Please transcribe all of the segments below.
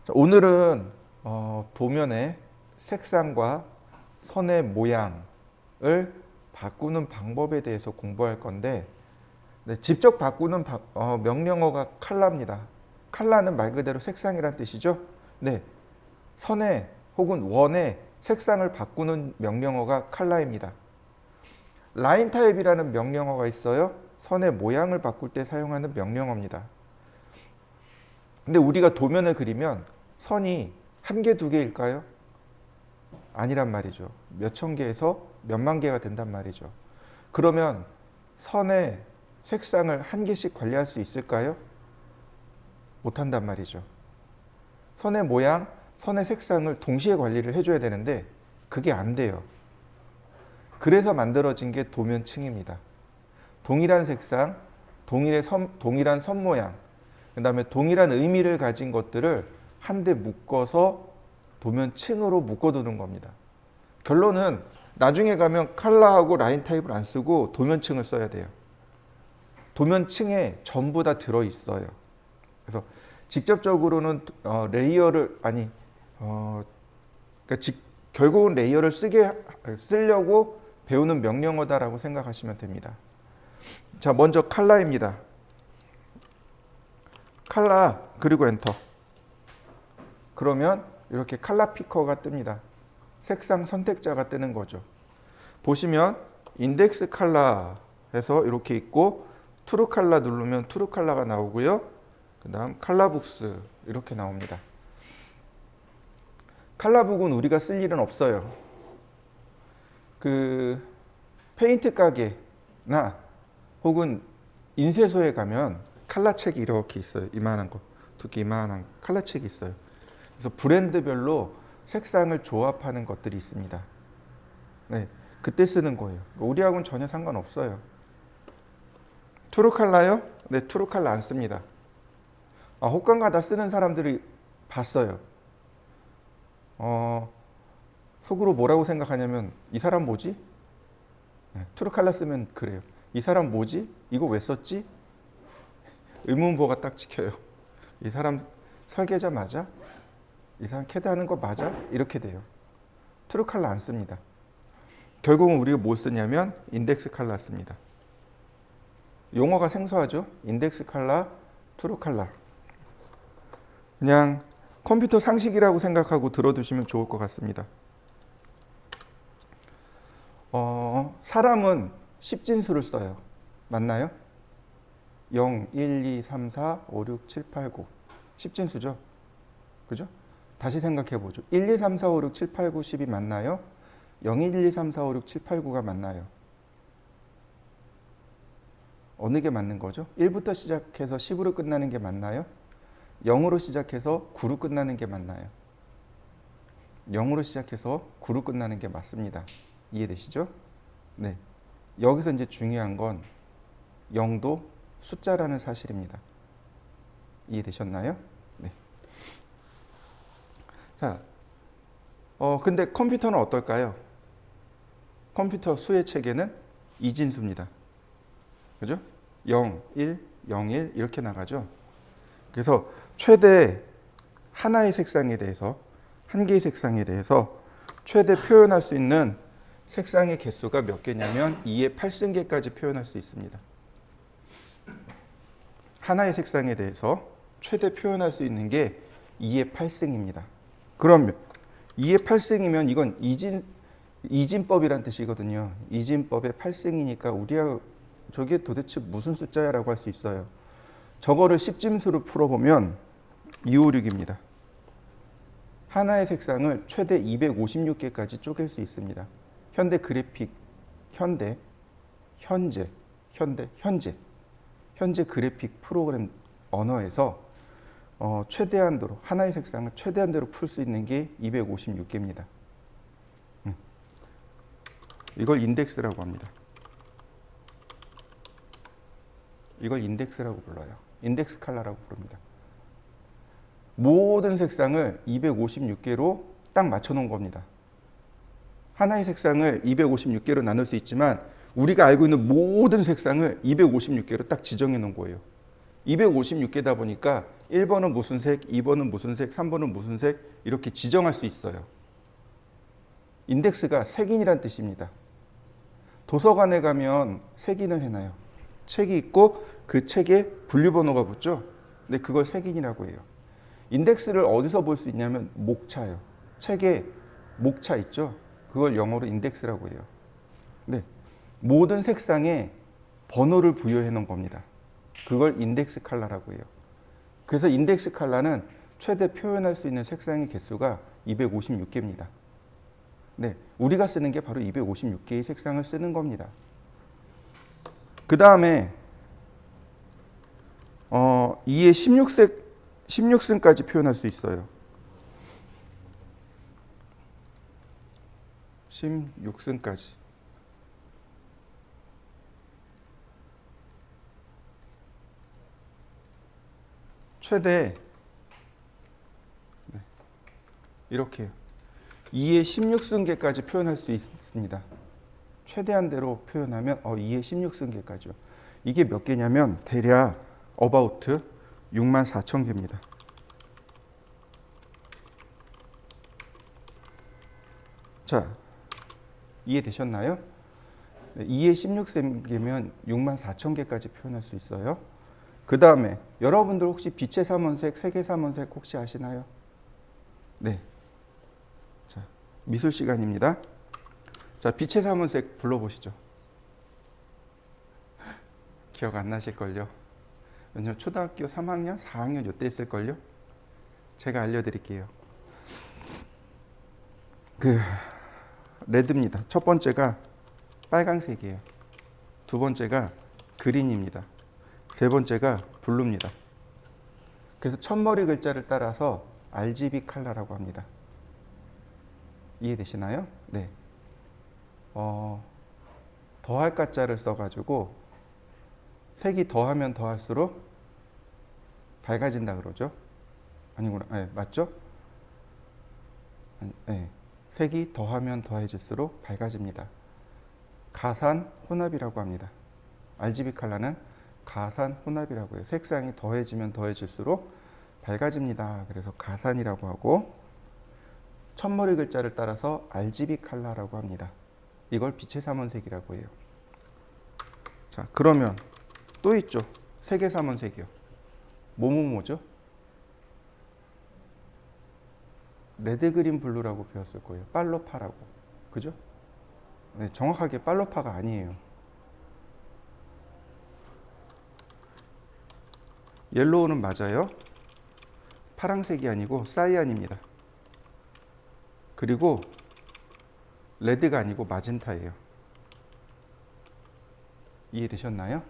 자, 오늘은 도면의 색상과 선의 모양을 바꾸는 방법에 대해서 공부할 건데, 네, 직접 바꾸는 명령어가 컬러입니다. 컬러는 말 그대로 색상이란 뜻이죠. 네, 선의 혹은 원의 색상을 바꾸는 명령어가 컬러입니다. 라인 타입이라는 명령어가 있어요. 선의 모양을 바꿀 때 사용하는 명령어입니다. 근데 우리가 도면을 그리면 선이 한 개, 두 개일까요? 아니란 말이죠. 몇천 개에서 몇만 개가 된단 말이죠. 그러면 선의 색상을 한 개씩 관리할 수 있을까요? 못한단 말이죠. 선의 모양, 선의 색상을 동시에 관리를 해줘야 되는데 그게 안 돼요. 그래서 만들어진 게 도면층입니다. 동일한 색상, 동일한 선 모양, 그 다음에 동일한 의미를 가진 것들을 한데 묶어서 도면층으로 묶어두는 겁니다. 결론은 나중에 가면 컬러하고 라인 타입을 안 쓰고 도면층을 써야 돼요. 도면층에 전부 다 들어있어요. 그래서 직접적으로는 레이어를 결국은 레이어를 쓰려고 배우는 명령어다라고 생각하시면 됩니다. 자, 먼저 컬러입니다. 컬러 그리고 엔터. 그러면 이렇게 컬러 피커가 뜹니다. 색상 선택자가 뜨는 거죠. 보시면 인덱스 컬러 해서 이렇게 있고 트루 컬러 누르면 트루 컬러가 나오고요. 그 다음 컬러북스 이렇게 나옵니다. 컬러북은 우리가 쓸 일은 없어요. 그 페인트 가게나 혹은 인쇄소에 가면 컬러 책이 이렇게 있어요. 이만한 거, 두께 이만한 컬러 책이 있어요. 그래서 브랜드별로 색상을 조합하는 것들이 있습니다. 네, 그때 쓰는 거예요. 우리하고는 전혀 상관없어요. 트루 컬러요? 네, 트루 컬러 안 씁니다. 혹간가다 쓰는 사람들이 봤어요. 속으로 뭐라고 생각하냐면 이 사람 뭐지? 네, 트루 컬러 쓰면 그래요. 이 사람 뭐지? 이거 왜 썼지? 의문부호가 딱 찍혀요. 이 사람 설계자 맞아? 이 사람 캐드하는 거 맞아? 이렇게 돼요. 트루 컬러 안 씁니다. 결국은 우리가 뭐 쓰냐면 인덱스 컬러 씁니다. 용어가 생소하죠? 인덱스 컬러, 트루 컬러. 그냥 컴퓨터 상식이라고 생각하고 들어두시면 좋을 것 같습니다. 사람은 10진수를 써요. 맞나요? 0, 1, 2, 3, 4, 5, 6, 7, 8, 9. 10진수죠? 그죠? 다시 생각해 보죠. 1, 2, 3, 4, 5, 6, 7, 8, 9, 10이 맞나요? 0, 1, 2, 3, 4, 5, 6, 7, 8, 9가 맞나요? 어느 게 맞는 거죠? 1부터 시작해서 10으로 끝나는 게 맞나요? 0으로 시작해서 9로 끝나는 게 맞나요? 0으로 시작해서 9로 끝나는 게 맞습니다. 이해되시죠? 네. 여기서 이제 중요한 건 0도 숫자라는 사실입니다. 이해되셨나요? 네. 자, 근데 컴퓨터는 어떨까요? 컴퓨터 수의 체계는 이진수입니다. 그죠? 0, 1, 0, 1 이렇게 나가죠. 그래서 최대 하나의 색상에 대해서, 한 개의 색상에 대해서 최대 표현할 수 있는 색상의 개수가 몇 개냐면 2의 8승계까지 표현할 수 있습니다. 하나의 색상에 대해서 최대 표현할 수 있는 게 2의 8승입니다. 그러면 2의 8승이면 이건 이진법이란 뜻이거든요. 이진법의 8승이니까 우리가 저게 도대체 무슨 숫자야 라고 할 수 있어요. 저거를 10진수로 풀어보면 256입니다. 하나의 색상을 최대 256개까지 쪼갤 수 있습니다. 현대 그래픽, 현재 그래픽 프로그램 언어에서 최대한도로 하나의 색상을 최대한대로 풀 수 있는 게 256개입니다. 이걸 인덱스라고 합니다. 이걸 인덱스라고 불러요. 인덱스 컬러라고 부릅니다. 모든 색상을 256개로 딱 맞춰 놓은 겁니다. 하나의 색상을 256개로 나눌 수 있지만 우리가 알고 있는 모든 색상을 256개로 딱 지정해 놓은 거예요. 256개다 보니까 1번은 무슨 색, 2번은 무슨 색, 3번은 무슨 색 이렇게 지정할 수 있어요. 인덱스가 색인이란 뜻입니다. 도서관에 가면 색인을 해놔요. 책이 있고 그 책에 분류번호가 붙죠. 근데 그걸 색인이라고 해요. 인덱스를 어디서 볼 수 있냐면 목차요. 책에 목차 있죠. 그걸 영어로 인덱스라고 해요. 네, 모든 색상에 번호를 부여해 놓은 겁니다. 그걸 인덱스 컬러라고 해요. 그래서 인덱스 컬러는 최대 표현할 수 있는 색상의 개수가 256개입니다. 네, 우리가 쓰는 게 바로 256개의 색상을 쓰는 겁니다. 그 다음에 2의 16승까지 표현할 수 있어요. 16승까지. 최대 이렇게 2의 16승계까지 표현할 수 있습니다. 최대한대로 표현하면 2의 16승계까지요. 이게 몇 개냐면 대략 about 64,000개입니다. 자, 이해되셨나요? 2의 16승계면 64,000개까지 표현할 수 있어요. 그 다음에 여러분들 혹시 빛의 삼원색, 색의 삼원색 혹시 아시나요? 네. 자, 미술 시간입니다. 자, 빛의 삼원색 불러보시죠. 기억 안 나실걸요? 왜냐면 초등학교 3학년, 4학년 이때 있을걸요? 제가 알려드릴게요. 레드입니다. 첫 번째가 빨강색이에요. 두 번째가 그린입니다. 세 번째가 블루입니다. 그래서 첫머리 글자를 따라서 RGB 컬러라고 합니다. 이해되시나요? 네. 더할 가짜를 써가지고 색이 더하면 더할수록 밝아진다 그러죠? 아니구나. 네, 맞죠? 네. 색이 더하면 더해질수록 밝아집니다. 가산 혼합이라고 합니다. RGB 컬러는 가산 혼합이라고 해요. 색상이 더해지면 더해질수록 밝아집니다. 그래서 가산이라고 하고 첫머리 글자를 따라서 RGB 컬러라고 합니다. 이걸 빛의 삼원색이라고 해요. 자, 그러면 또 있죠. 색의 삼원색이요. 뭐죠? 레드, 그린, 블루라고 배웠을 거예요. 빨로파라고. 그죠? 네, 정확하게 빨로파가 아니에요. 옐로우는 맞아요. 파란색이 아니고 사이안입니다. 그리고 레드가 아니고 마젠타예요. 이해되셨나요?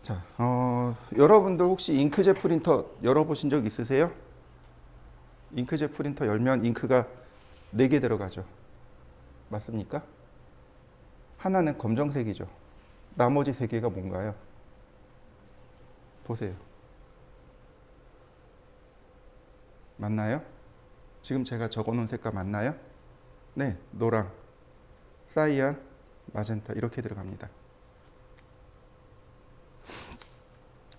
자, 여러분들 혹시 잉크젯 프린터 열어보신 적 있으세요? 잉크젯 프린터 열면 잉크가 4개 들어가죠. 맞습니까? 하나는 검정색이죠. 나머지 3개가 뭔가요? 보세요. 맞나요? 지금 제가 적어놓은 색깔 맞나요? 네, 노랑, 사이안, 마젠타 이렇게 들어갑니다.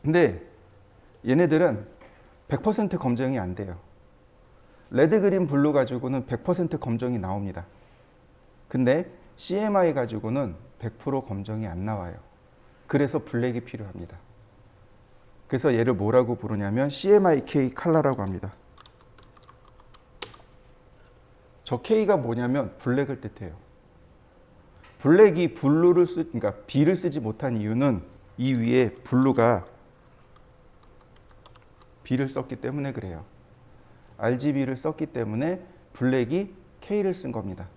근데 얘네들은 100% 검정이 안 돼요. 레드, 그린, 블루 가지고는 100% 검정이 나옵니다. 근데 CMY 가지고는 100% 검정이 안 나와요. 그래서 블랙이 필요합니다. 그래서 얘를 뭐라고 부르냐면 CMYK 컬러라고 합니다. 저 K가 뭐냐면 블랙을 뜻해요. 블랙이 그러니까 B를 쓰지 못한 이유는 이 위에 블루가 B를 썼기 때문에 그래요. RGB를 썼기 때문에 블랙이 K를 쓴 겁니다.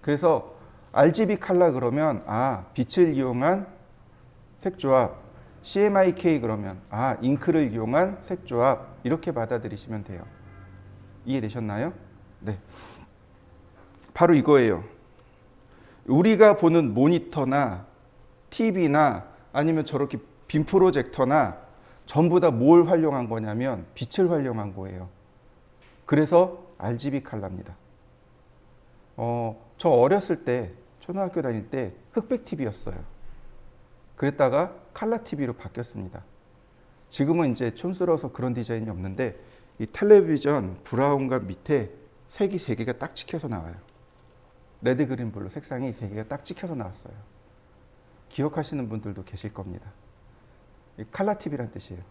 그래서 RGB 컬러 그러면 빛을 이용한 색조합, CMYK 그러면 잉크를 이용한 색조합 이렇게 받아들이시면 돼요. 이해되셨나요? 네. 바로 이거예요. 우리가 보는 모니터나 TV나 아니면 저렇게 빔 프로젝터나 전부 다 뭘 활용한 거냐면 빛을 활용한 거예요. 그래서 RGB 컬러입니다. 저 어렸을 때 초등학교 다닐 때 흑백 TV였어요. 그랬다가 칼라 TV로 바뀌었습니다. 지금은 이제 촌스러워서 그런 디자인이 없는데 이 텔레비전 브라운과 밑에 색이 3개가 딱 찍혀서 나와요. 레드, 그린, 블루 색상이 3개가 딱 찍혀서 나왔어요. 기억하시는 분들도 계실 겁니다. 칼라 TV란 뜻이에요.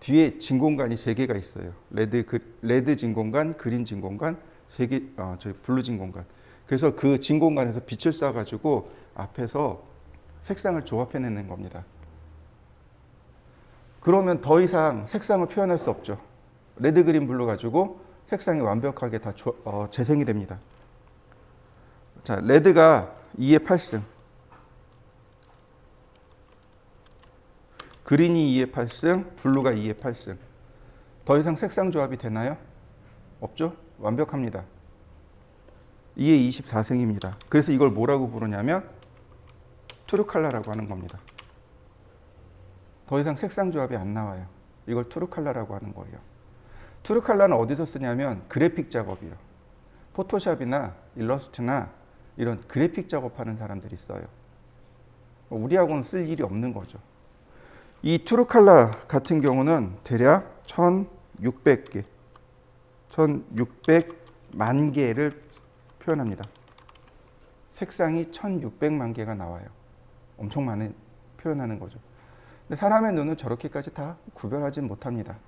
뒤에 진공관이 3개가 있어요. 레드 진공관, 그린 진공관, 블루 진공관. 그래서 그 진공관에서 빛을 쏴가지고 앞에서 색상을 조합해내는 겁니다. 그러면 더 이상 색상을 표현할 수 없죠. 레드, 그린, 블루 가지고 색상이 완벽하게 다 재생이 됩니다. 자, 레드가 2의 8승, 그린이 2의 8승, 블루가 2의 8승. 더 이상 색상 조합이 되나요? 없죠? 완벽합니다. 2의 24승입니다. 그래서 이걸 뭐라고 부르냐면 트루 컬러라고 하는 겁니다. 더 이상 색상 조합이 안 나와요. 이걸 트루 컬러라고 하는 거예요. 트루 컬러는 어디서 쓰냐면 그래픽 작업이요. 포토샵이나 일러스트나 이런 그래픽 작업하는 사람들이 써요. 우리하고는 쓸 일이 없는 거죠. 이 트루 컬러 같은 경우는 대략 1600개, 1600만 개를 표현합니다. 색상이 1600만 개가 나와요. 엄청 많은 표현하는 거죠. 근데 사람의 눈은 저렇게까지 다 구별하진 못합니다.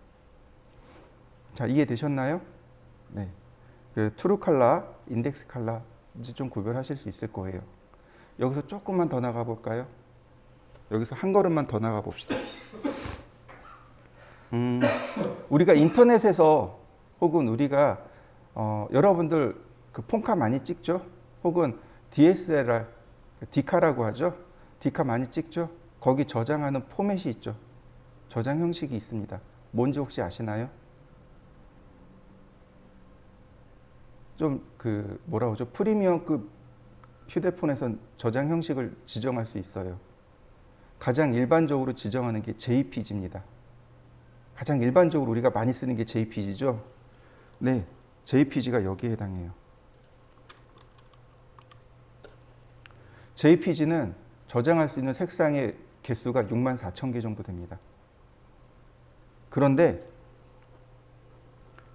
자, 이해되셨나요? 네. 그 트루 컬러, 인덱스 컬러 이제 좀 구별하실 수 있을 거예요. 여기서 조금만 더 나가 볼까요? 여기서 한 걸음만 더 나가 봅시다. 우리가 인터넷에서 혹은 우리가 여러분들 그 폰카 많이 찍죠? 혹은 DSLR, 디카라고 하죠? 디카 많이 찍죠? 거기 저장하는 포맷이 있죠? 저장 형식이 있습니다. 뭔지 혹시 아시나요? 좀 그 뭐라 그러죠? 프리미엄급 휴대폰에선 저장 형식을 지정할 수 있어요. 가장 일반적으로 지정하는 게 JPG입니다. 가장 일반적으로 우리가 많이 쓰는 게 JPG죠? 네, JPG가 여기에 해당해요. JPG는 저장할 수 있는 색상의 개수가 64,000개 정도 됩니다. 그런데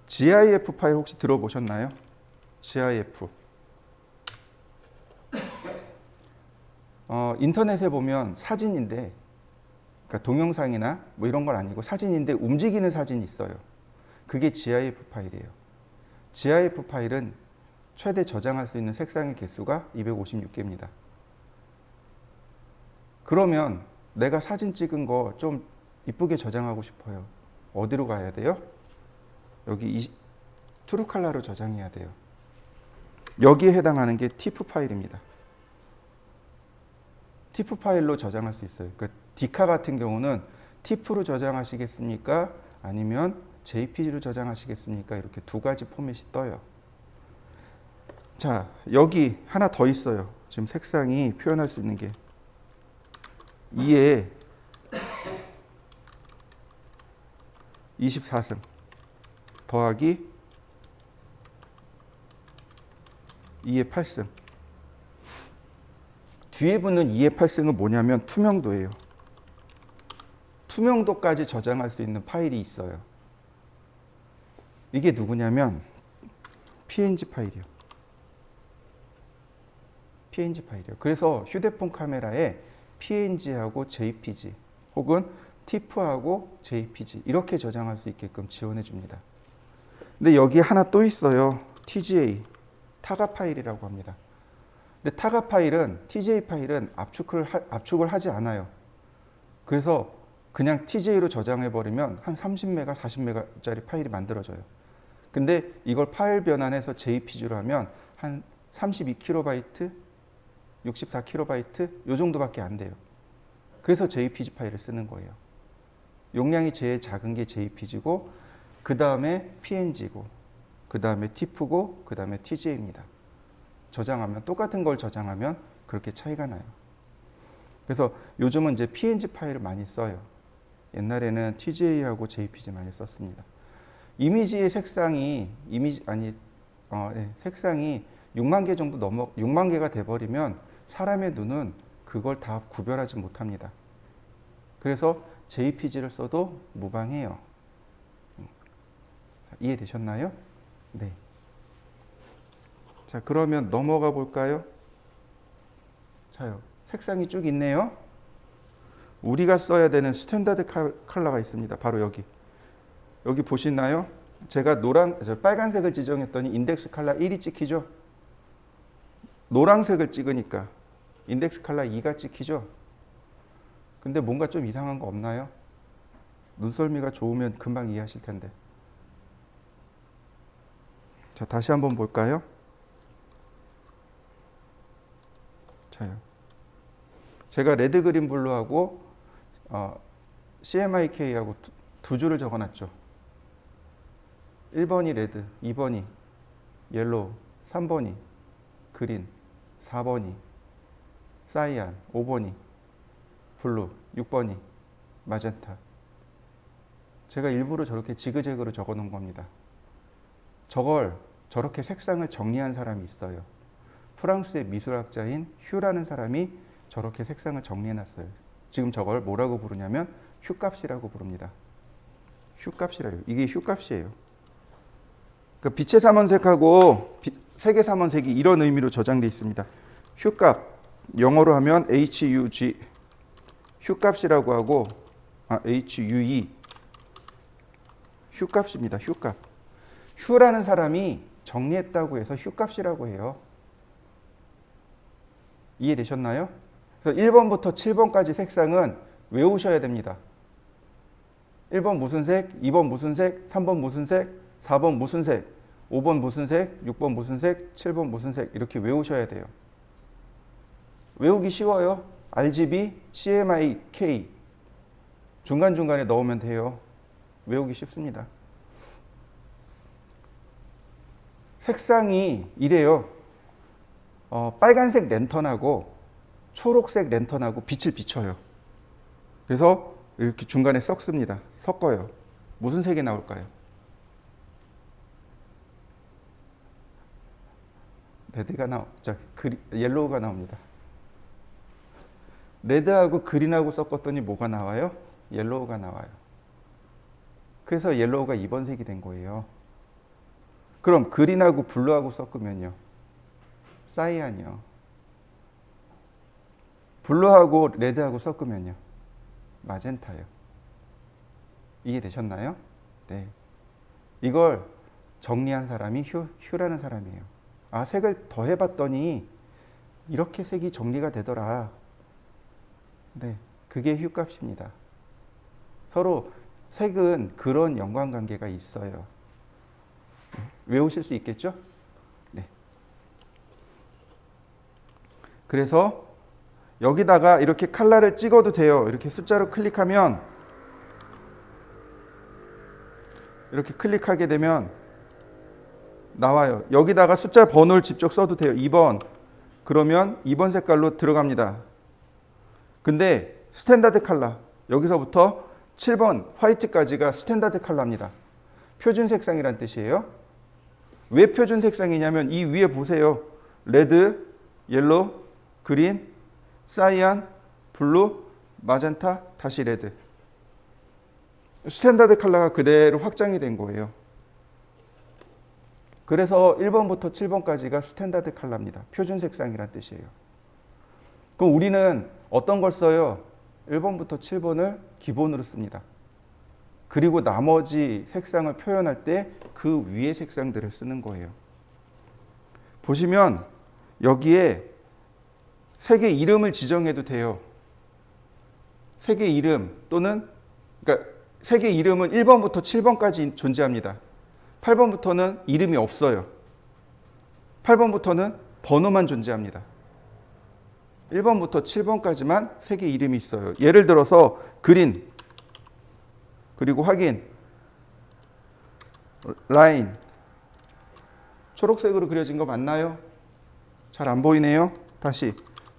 GIF 파일 혹시 들어보셨나요? GIF. 인터넷에 보면 사진인데, 그러니까 동영상이나 뭐 이런 건 아니고 사진인데 움직이는 사진이 있어요. 그게 GIF 파일이에요. GIF 파일은 최대 저장할 수 있는 색상의 개수가 256개입니다. 그러면 내가 사진 찍은 거 좀 이쁘게 저장하고 싶어요. 어디로 가야 돼요? 여기 트루 컬러로 저장해야 돼요. 여기에 해당하는 게 TIFF 파일입니다. TIFF 파일로 저장할 수 있어요. 그러니까 디카 같은 경우는 TIFF로 저장하시겠습니까? 아니면 JPG로 저장하시겠습니까? 이렇게 두 가지 포맷이 떠요. 자, 여기 하나 더 있어요. 지금 색상이 표현할 수 있는 게 2에 24승 더하기 2의 8승. 뒤에 붙는 2의 8승은 뭐냐면 투명도예요. 투명도까지 저장할 수 있는 파일이 있어요. 이게 누구냐면 PNG 파일이요. PNG 파일이요. 그래서 휴대폰 카메라에 PNG하고 JPG 혹은 TIFF하고 JPG 이렇게 저장할 수 있게끔 지원해 줍니다. 근데 여기 하나 또 있어요. TGA, 타가 파일이라고 합니다. 근데 타가 파일은, TGA 파일은 압축을 하지 않아요. 그래서 그냥 TJ로 저장해 버리면 한 30메가, 40메가짜리 파일이 만들어져요. 근데 이걸 파일 변환해서 JPG로 하면 한 32KB, 64KB 요 정도밖에 안 돼요. 그래서 JPG 파일을 쓰는 거예요. 용량이 제일 작은 게 JPG고 그 다음에 PNG고 그 다음에 TIFF고 그 다음에 TGA입니다. 저장하면 똑같은 걸 저장하면 그렇게 차이가 나요. 그래서 요즘은 이제 PNG 파일을 많이 써요. 옛날에는 TGA하고 JPG 많이 썼습니다. 이미지의 색상이 색상이 6만 개 정도 6만 개가 돼 버리면 사람의 눈은 그걸 다 구별하지 못합니다. 그래서 JPG를 써도 무방해요. 이해되셨나요? 네. 자, 그러면 넘어가 볼까요? 자요. 색상이 쭉 있네요. 우리가 써야 되는 스탠다드 컬러가 있습니다. 바로 여기. 여기 보시나요? 제가 빨간색을 지정했더니 인덱스 컬러 1이 찍히죠? 노란색을 찍으니까 인덱스 컬러 2가 찍히죠? 근데 뭔가 좀 이상한 거 없나요? 눈썰미가 좋으면 금방 이해하실 텐데. 자, 다시 한번 볼까요? 자요. 제가 레드, 그린, 블루하고 CMYK하고 두 줄을 적어놨죠. 1번이 레드, 2번이 옐로우, 3번이 그린, 4번이 사이안, 5번이 블루, 6번이 마젠타. 제가 일부러 저렇게 지그재그로 적어놓은 겁니다. 저걸 저렇게 색상을 정리한 사람이 있어요. 프랑스의 미술학자인 휴라는 사람이 저렇게 색상을 정리해놨어요. 지금 저걸 뭐라고 부르냐면 휴값이라고 부릅니다. 휴값이라요. 이게 휴값이에요. 그러니까 빛의 삼원색하고 색의 삼원색이 이런 의미로 저장되어 있습니다. 휴값, 영어로 하면 HUG, 휴값이라고 하고 HUE, 휴값입니다. 휴값. 휴라는 사람이 정리했다고 해서 휴값이라고 해요. 이해되셨나요? 그래서 1번부터 7번까지 색상은 외우셔야 됩니다. 1번 무슨 색, 2번 무슨 색, 3번 무슨 색, 4번 무슨 색, 5번 무슨 색, 6번 무슨 색, 7번 무슨 색 이렇게 외우셔야 돼요. 외우기 쉬워요. RGB, CMYK 중간중간에 넣으면 돼요. 외우기 쉽습니다. 색상이 이래요. 빨간색 랜턴하고 초록색 랜턴하고 빛을 비춰요. 그래서 이렇게 중간에 섞습니다. 섞어요. 무슨 색이 나올까요? 레드가 옐로우가 나옵니다. 레드하고 그린하고 섞었더니 뭐가 나와요? 옐로우가 나와요. 그래서 옐로우가 2번 색이 된 거예요. 그럼 그린하고 블루하고 섞으면요. 사이안이요. 블루하고 레드하고 섞으면요. 마젠타요. 이해되셨나요? 네. 이걸 정리한 사람이 휴라는 사람이에요. 아, 색을 더해봤더니 이렇게 색이 정리가 되더라. 네, 그게 휴값입니다. 서로 색은 그런 연관관계가 있어요. 외우실 수 있겠죠? 네. 그래서 여기다가 이렇게 컬러를 찍어도 돼요. 이렇게 숫자로 클릭하면 이렇게 클릭하게 되면 나와요. 여기다가 숫자 번호를 직접 써도 돼요. 2번. 그러면 2번 색깔로 들어갑니다. 근데 스탠다드 컬러. 여기서부터 7번 화이트까지가 스탠다드 컬러입니다. 표준 색상이란 뜻이에요. 왜 표준 색상이냐면 이 위에 보세요. 레드, 옐로우, 그린, 사이안, 블루, 마젠타, 다시 레드. 스탠다드 컬러가 그대로 확장이 된 거예요. 그래서 1번부터 7번까지가 스탠다드 컬러입니다. 표준 색상이란 뜻이에요. 그럼 우리는 어떤 걸 써요? 1번부터 7번을 기본으로 씁니다. 그리고 나머지 색상을 표현할 때 그 위에 색상들을 쓰는 거예요. 보시면 여기에 색의 이름을 지정해도 돼요. 색의 이름 또는 그러니까 색의 이름은 1번부터 7번까지 존재합니다. 8번부터는 이름이 없어요. 8번부터는 번호만 존재합니다. 1번부터 7번까지만 색의 이름이 있어요. 예를 들어서 그린, 그리고 확인, 라인, 초록색으로 그려진 거 맞나요? 잘 안 보이네요. 다시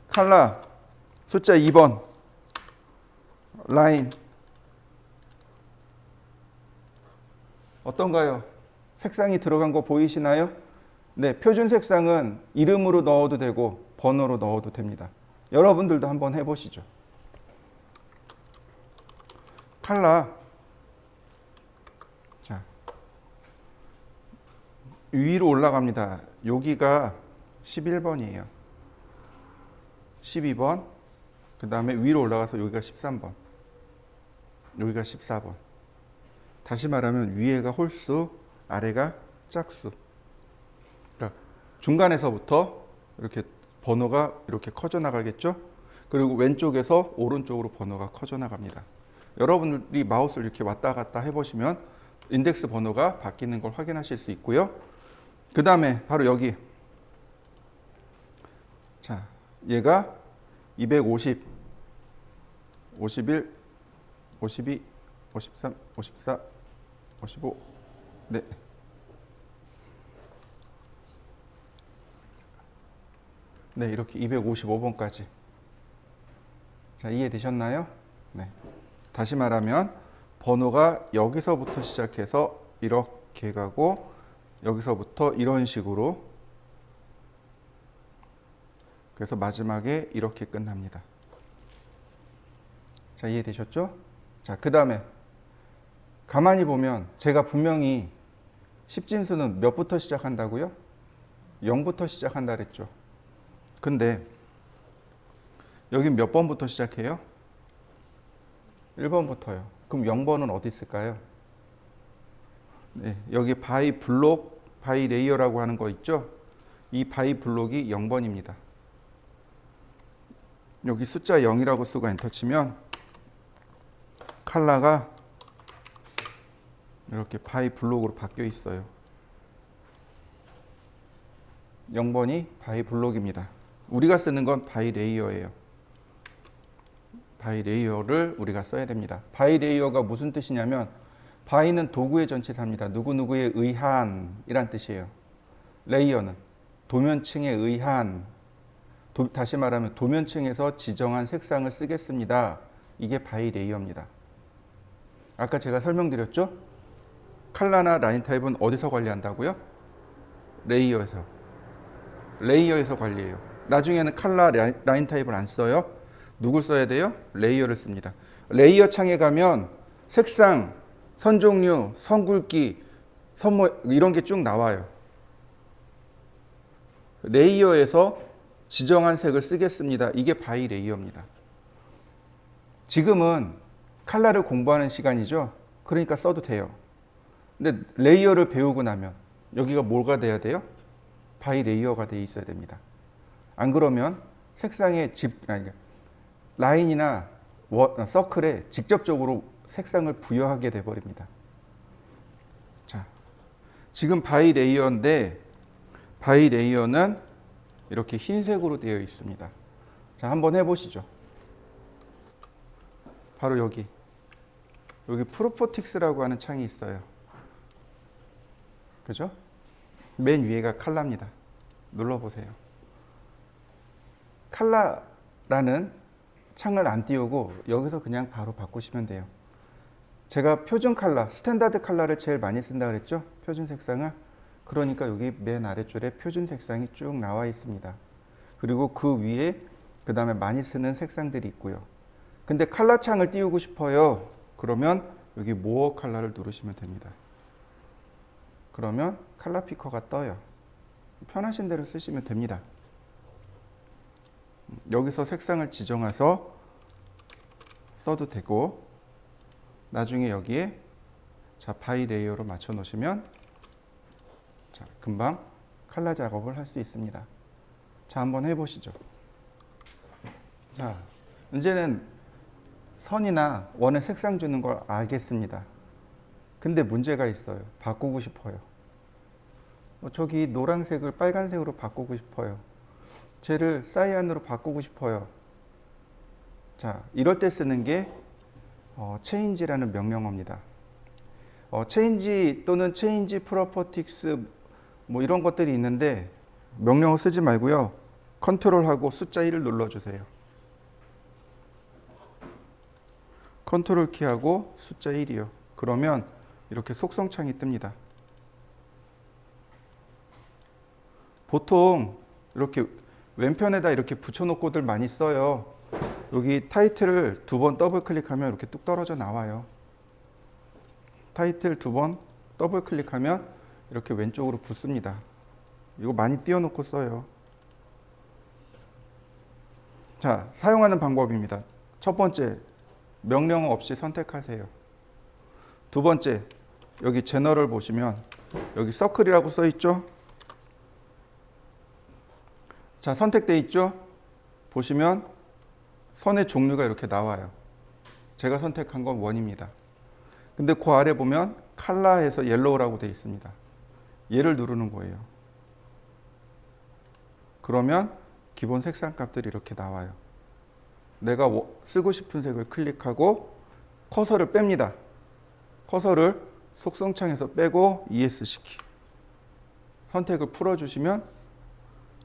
컬러, 숫자 2번, 라인. 어떤가요? 색상이 들어간 거 보이시나요? 네, 표준 색상은 이름으로 넣어도 되고 번호로 넣어도 됩니다. 여러분들도 한번 해보시죠. 칼라. 자, 위로 올라갑니다. 여기가 11번이에요. 12번. 그 다음에 위로 올라가서 여기가 13번. 여기가 14번. 다시 말하면 위에가 홀수, 아래가 짝수. 그러니까 중간에서부터 이렇게 번호가 이렇게 커져 나가겠죠? 그리고 왼쪽에서 오른쪽으로 번호가 커져 나갑니다. 여러분들이 마우스를 이렇게 왔다 갔다 해보시면 인덱스 번호가 바뀌는 걸 확인하실 수 있고요. 그 다음에 바로 여기. 자, 얘가 250, 51, 52, 53, 54, 55, 네. 네, 이렇게 255번까지. 자, 이해되셨나요? 네. 다시 말하면 번호가 여기서부터 시작해서 이렇게 가고 여기서부터 이런 식으로, 그래서 마지막에 이렇게 끝납니다. 자, 이해되셨죠? 자, 그 다음에 가만히 보면 제가 분명히 십진수는 몇부터 시작한다고요? 0부터 시작한다 그랬죠. 근데 여긴 몇 번부터 시작해요? 1번부터요. 그럼 0번은 어디 있을까요? 네, 여기 바이 블록, 바이 레이어라고 하는 거 있죠? 이 바이 블록이 0번입니다. 여기 숫자 0이라고 쓰고 엔터 치면 칼라가 이렇게 바이 블록으로 바뀌어 있어요. 0번이 바이 블록입니다. 우리가 쓰는 건 바이 레이어예요. 바이 레이어를 우리가 써야 됩니다. 바이 레이어가 무슨 뜻이냐면 바이는 도구의 전치사입니다. 누구누구에 의한 이란 뜻이에요. 레이어는 도면층에 의한, 다시 말하면 도면층에서 지정한 색상을 쓰겠습니다. 이게 바이 레이어입니다. 아까 제가 설명드렸죠? 칼라나 라인 타입은 어디서 관리한다고요? 레이어에서. 레이어에서 관리해요. 나중에는 칼라 라인 타입을 안 써요. 누굴 써야 돼요? 레이어를 씁니다. 레이어 창에 가면 색상, 선 종류, 선 굵기, 이런 게 쭉 나와요. 레이어에서 지정한 색을 쓰겠습니다. 이게 바이 레이어입니다. 지금은 칼라를 공부하는 시간이죠. 그러니까 써도 돼요. 근데 레이어를 배우고 나면 여기가 뭐가 돼야 돼요? 바이 레이어가 돼 있어야 됩니다. 안 그러면 색상의 라인이나 서클에 직접적으로 색상을 부여하게 돼 버립니다. 자, 지금 바이 레이어인데 바이 레이어는 이렇게 흰색으로 되어 있습니다. 자, 한번 해보시죠. 바로 여기 프로퍼틱스라고 하는 창이 있어요. 그죠? 맨 위에가 칼라입니다. 눌러보세요. 칼라라는 창을 안 띄우고 여기서 그냥 바로 바꾸시면 돼요. 제가 표준 칼라, 스탠다드 칼라를 제일 많이 쓴다 그랬죠? 표준 색상을. 그러니까 여기 맨 아래줄에 표준 색상이 쭉 나와 있습니다. 그리고 그 위에 그 다음에 많이 쓰는 색상들이 있고요. 근데 칼라 창을 띄우고 싶어요. 그러면 여기 모어 칼라를 누르시면 됩니다. 그러면 칼라 피커가 떠요. 편하신 대로 쓰시면 됩니다. 여기서 색상을 지정해서 써도 되고, 나중에 여기에 자, 바이 레이어로 맞춰 놓으시면 자, 금방 칼라 작업을 할 수 있습니다. 자, 한번 해보시죠. 자, 이제는 선이나 원에 색상 주는 걸 알겠습니다. 근데 문제가 있어요. 바꾸고 싶어요. 저기 노란색을 빨간색으로 바꾸고 싶어요. 쟤를 사이안으로 바꾸고 싶어요. 자, 이럴 때 쓰는 게 change라는 명령어입니다. change 또는 change properties 뭐 이런 것들이 있는데 명령어 쓰지 말고요. 컨트롤하고 숫자 1을 눌러주세요. 컨트롤 키하고 숫자 1이요. 그러면 이렇게 속성창이 뜹니다. 보통 이렇게 왼편에다 이렇게 붙여놓고들 많이 써요. 여기 타이틀을 2번 더블 클릭하면 이렇게 뚝 떨어져 나와요. 타이틀 두 번 더블 클릭하면 이렇게 왼쪽으로 붙습니다. 이거 많이 띄워놓고 써요. 자, 사용하는 방법입니다. 첫 번째, 명령 없이 선택하세요. 두 번째, 여기 제너럴 보시면 여기 서클이라고 써 있죠? 자, 선택돼 있죠? 보시면 선의 종류가 이렇게 나와요. 제가 선택한 건 원입니다. 근데 그 아래 보면 칼라에서 옐로우라고 되어 있습니다. 얘를 누르는 거예요. 그러면 기본 색상 값들이 이렇게 나와요. 내가 쓰고 싶은 색을 클릭하고 커서를 뺍니다. 커서를 속성창에서 빼고 ESC 키. 선택을 풀어주시면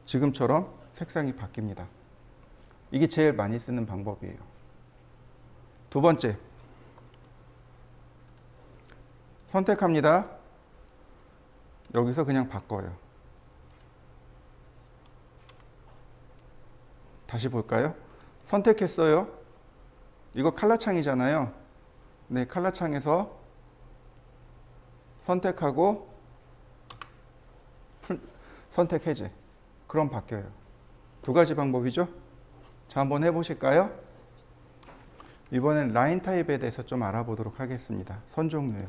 지금처럼 색상이 바뀝니다. 이게 제일 많이 쓰는 방법이에요. 두 번째, 선택합니다. 여기서 그냥 바꿔요. 다시 볼까요? 선택했어요. 이거 칼라 창이잖아요. 네, 칼라 창에서 선택하고 선택 해제. 그럼 바뀌어요. 두 가지 방법이죠. 자, 한번 해보실까요? 이번엔 라인 타입에 대해서 좀 알아보도록 하겠습니다. 선 종류예요.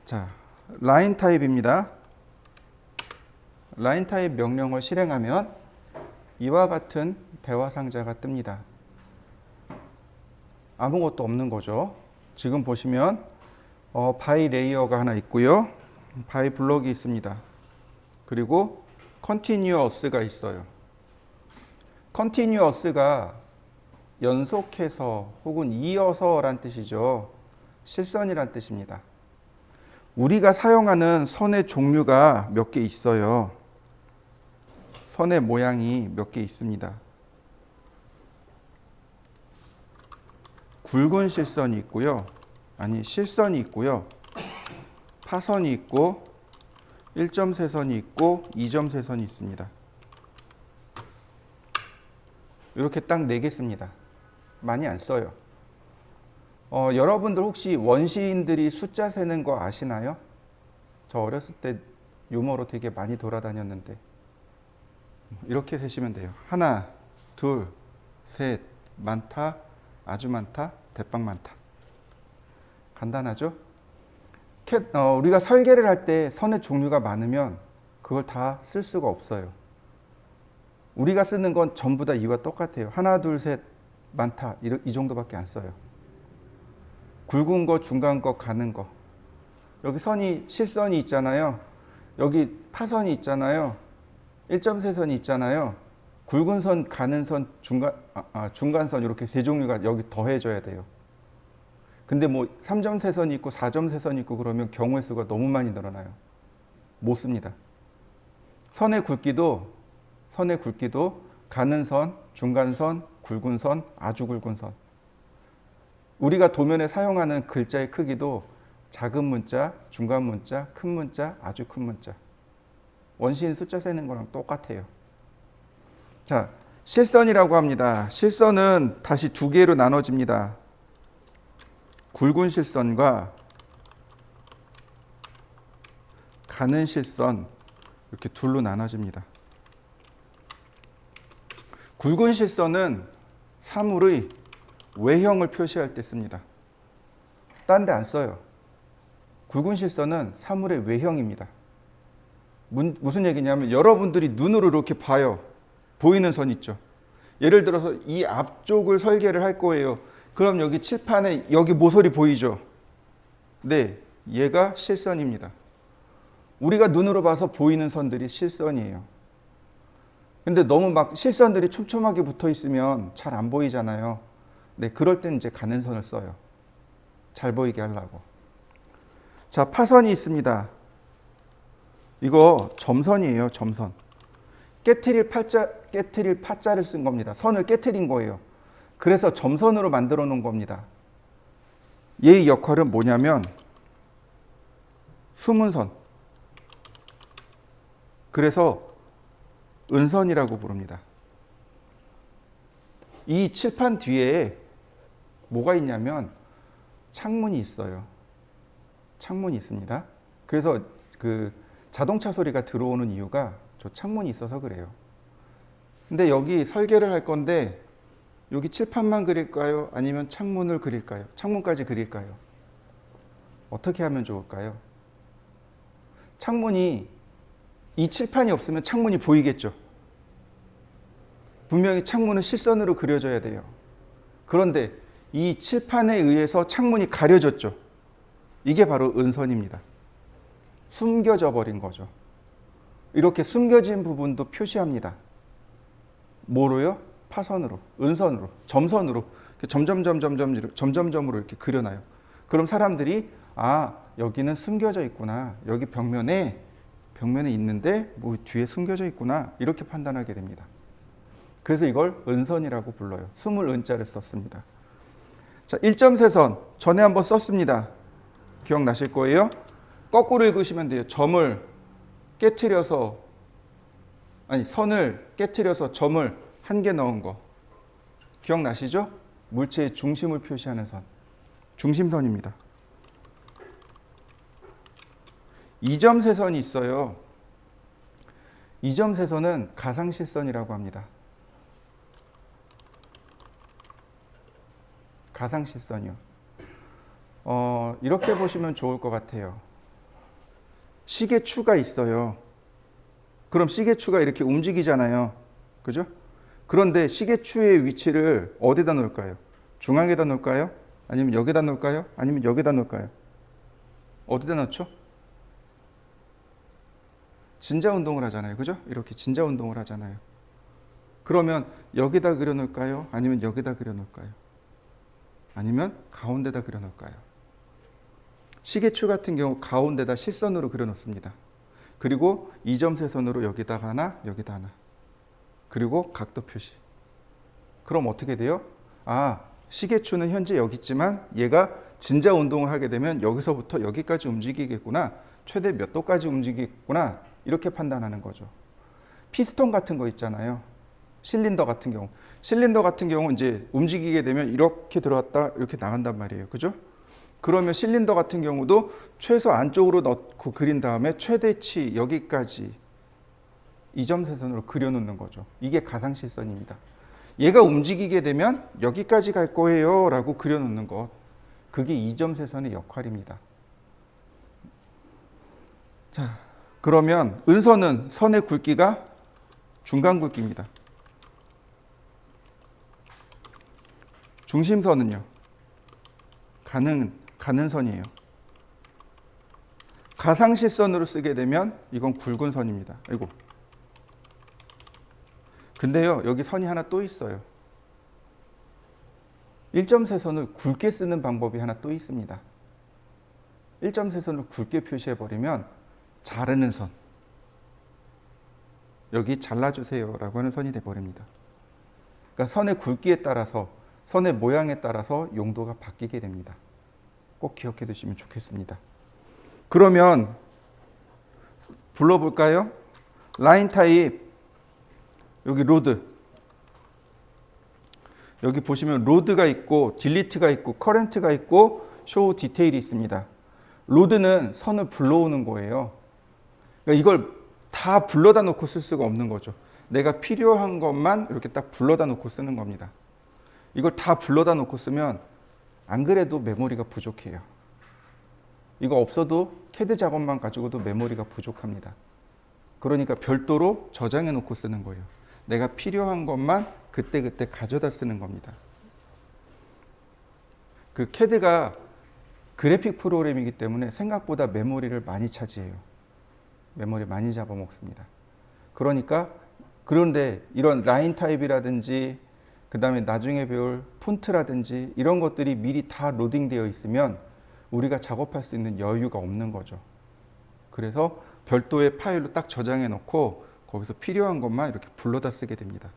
자, 라인 타입입니다. 라인 타입 명령을 실행하면 이와 같은 대화 상자가 뜹니다. 아무것도 없는 거죠. 지금 보시면 바이 레이어가 하나 있고요. 바이 블럭이 있습니다. 그리고 컨티뉴어스가 있어요. 컨티뉴어스가 연속해서 혹은 이어서란 뜻이죠. 실선이란 뜻입니다. 우리가 사용하는 선의 종류가 몇 개 있어요. 선의 모양이 몇 개 있습니다. 굵은 실선이 있고요. 실선이 있고요. 파선이 있고 1점 세선이 있고 2점 세선이 있습니다. 이렇게 딱 4개 씁니다. 많이 안 써요. 여러분들 혹시 원시인들이 숫자 세는 거 아시나요? 저 어렸을 때 유머로 되게 많이 돌아다녔는데 이렇게 세시면 돼요. 하나, 둘, 셋, 많다, 아주 많다, 대빵 많다. 간단하죠? 우리가 설계를 할 때 선의 종류가 많으면 그걸 다 쓸 수가 없어요. 우리가 쓰는 건 전부 다 이와 똑같아요. 하나, 둘, 셋, 많다. 이 정도밖에 안 써요. 굵은 거, 중간 거, 가는 거. 여기 선이 실선이 있잖아요. 여기 파선이 있잖아요. 1.3선이 있잖아요. 굵은 선, 가는 선, 중간선 이렇게 세 종류가 여기 더해져야 돼요. 근데 뭐 3.3선이 있고 4.3선이 있고 그러면 경우의 수가 너무 많이 늘어나요. 못 씁니다. 선의 굵기도 가는 선, 중간선, 굵은 선, 아주 굵은 선. 우리가 도면에 사용하는 글자의 크기도 작은 문자, 중간 문자, 큰 문자, 아주 큰 문자. 원시인 숫자 세는 거랑 똑같아요. 자, 실선이라고 합니다. 실선은 다시 두 개로 나눠집니다. 굵은 실선과 가는 실선 이렇게 둘로 나눠집니다. 굵은 실선은 사물의 외형을 표시할 때 씁니다. 딴 데 안 써요. 굵은 실선은 사물의 외형입니다. 무슨 얘기냐면 여러분들이 눈으로 이렇게 봐요. 보이는 선 있죠. 예를 들어서 이 앞쪽을 설계를 할 거예요. 그럼 여기 칠판에 여기 모서리 보이죠? 네, 얘가 실선입니다. 우리가 눈으로 봐서 보이는 선들이 실선이에요. 근데 너무 막 실선들이 촘촘하게 붙어 있으면 잘 안 보이잖아요. 네, 그럴 땐 이제 가는 선을 써요. 잘 보이게 하려고. 자, 파선이 있습니다. 이거 점선이에요, 점선. 깨트릴 파자를 쓴 겁니다. 선을 깨트린 거예요. 그래서 점선으로 만들어 놓은 겁니다. 얘의 역할은 뭐냐면 숨은 선. 그래서 은선이라고 부릅니다. 이 칠판 뒤에 뭐가 있냐면 창문이 있어요. 창문이 있습니다. 그래서 그 자동차 소리가 들어오는 이유가 저 창문이 있어서 그래요. 근데 여기 설계를 할 건데 여기 칠판만 그릴까요? 아니면 창문을 그릴까요? 창문까지 그릴까요? 어떻게 하면 좋을까요? 창문이 이 칠판이 없으면 창문이 보이겠죠. 분명히 창문은 실선으로 그려져야 돼요. 그런데 이 칠판에 의해서 창문이 가려졌죠. 이게 바로 은선입니다. 숨겨져 버린 거죠. 이렇게 숨겨진 부분도 표시합니다. 뭐로요? 파선으로, 은선으로, 점선으로, 점점점으로 이렇게 그려놔요. 그럼 사람들이 아, 여기는 숨겨져 있구나. 여기 벽면에 있는데 뭐 뒤에 숨겨져 있구나. 이렇게 판단하게 됩니다. 그래서 이걸 은선이라고 불러요. 숨을 은자를 썼습니다. 자, 1점세선 전에 한번 썼습니다. 기억나실 거예요. 거꾸로 읽으시면 돼요. 선을 깨트려서 점을 한 개 넣은 거. 기억나시죠? 물체의 중심을 표시하는 선. 중심선입니다. 2점세선이 있어요. 2점세선은 가상실선이라고 합니다. 가상실선이요. 이렇게 보시면 좋을 것 같아요. 시계추가 있어요. 그럼 시계추가 이렇게 움직이잖아요. 그죠? 그런데 시계추의 위치를 어디다 놓을까요? 중앙에다 놓을까요? 아니면 여기다 놓을까요? 아니면 여기다 놓을까요? 어디다 놓죠? 진자 운동을 하잖아요. 그죠? 이렇게 진자 운동을 하잖아요. 그러면 여기다 그려 놓을까요? 아니면 여기다 그려 놓을까요? 아니면 가운데다 그려 놓을까요? 시계추 같은 경우 가운데다 실선으로 그려 놓습니다. 그리고 2점세선으로 여기다 하나, 여기다 하나. 그리고 각도 표시. 그럼 어떻게 돼요? 아, 시계추는 현재 여기 있지만 얘가 진자 운동을 하게 되면 여기서부터 여기까지 움직이겠구나. 최대 몇 도까지 움직이겠구나. 이렇게 판단하는 거죠. 피스톤 같은 거 있잖아요. 실린더 같은 경우. 실린더 같은 경우 이제 움직이게 되면 이렇게 들어갔다 이렇게 나간단 말이에요. 그죠? 그러면 실린더 같은 경우도 최소 안쪽으로 넣고 그린 다음에 최대치 여기까지 2점세선으로 그려놓는 거죠. 이게 가상실선입니다. 얘가 움직이게 되면 여기까지 갈 거예요 라고 그려놓는 것. 그게 2점세선의 역할입니다. 자, 그러면 은선은 선의 굵기가 중간 굵기입니다. 중심선은요? 가는 선이에요. 가상실선으로 쓰게 되면 이건 굵은 선입니다. 아이고. 근데요, 여기 선이 하나 또 있어요. 1점세선을 굵게 쓰는 방법이 하나 또 있습니다. 1점세선을 굵게 표시해버리면 자르는 선. 여기 잘라주세요 라고 하는 선이 돼버립니다. 그러니까 선의 굵기에 따라서, 선의 모양에 따라서 용도가 바뀌게 됩니다. 꼭 기억해 두시면 좋겠습니다. 그러면 불러볼까요? 라인 타입, 여기 로드. 여기 보시면 로드가 있고 딜리트가 있고 커런트가 있고 쇼 디테일이 있습니다. 로드는 선을 불러오는 거예요. 그러니까 이걸 다 불러다 놓고 쓸 수가 없는 거죠. 내가 필요한 것만 이렇게 딱 불러다 놓고 쓰는 겁니다. 이걸 다 불러다 놓고 쓰면 안 그래도 메모리가 부족해요. 이거 없어도 CAD 작업만 가지고도 메모리가 부족합니다. 그러니까 별도로 저장해 놓고 쓰는 거예요. 내가 필요한 것만 그때그때 가져다 쓰는 겁니다. 그 CAD가 그래픽 프로그램이기 때문에 생각보다 메모리를 많이 차지해요. 메모리 많이 잡아먹습니다. 그런데 이런 라인 타입이라든지 그 다음에 나중에 배울 폰트라든지 이런 것들이 미리 다 로딩되어 있으면 우리가 작업할 수 있는 여유가 없는 거죠. 그래서 별도의 파일로 딱 저장해 놓고 거기서 필요한 것만 이렇게 불러다 쓰게 됩니다.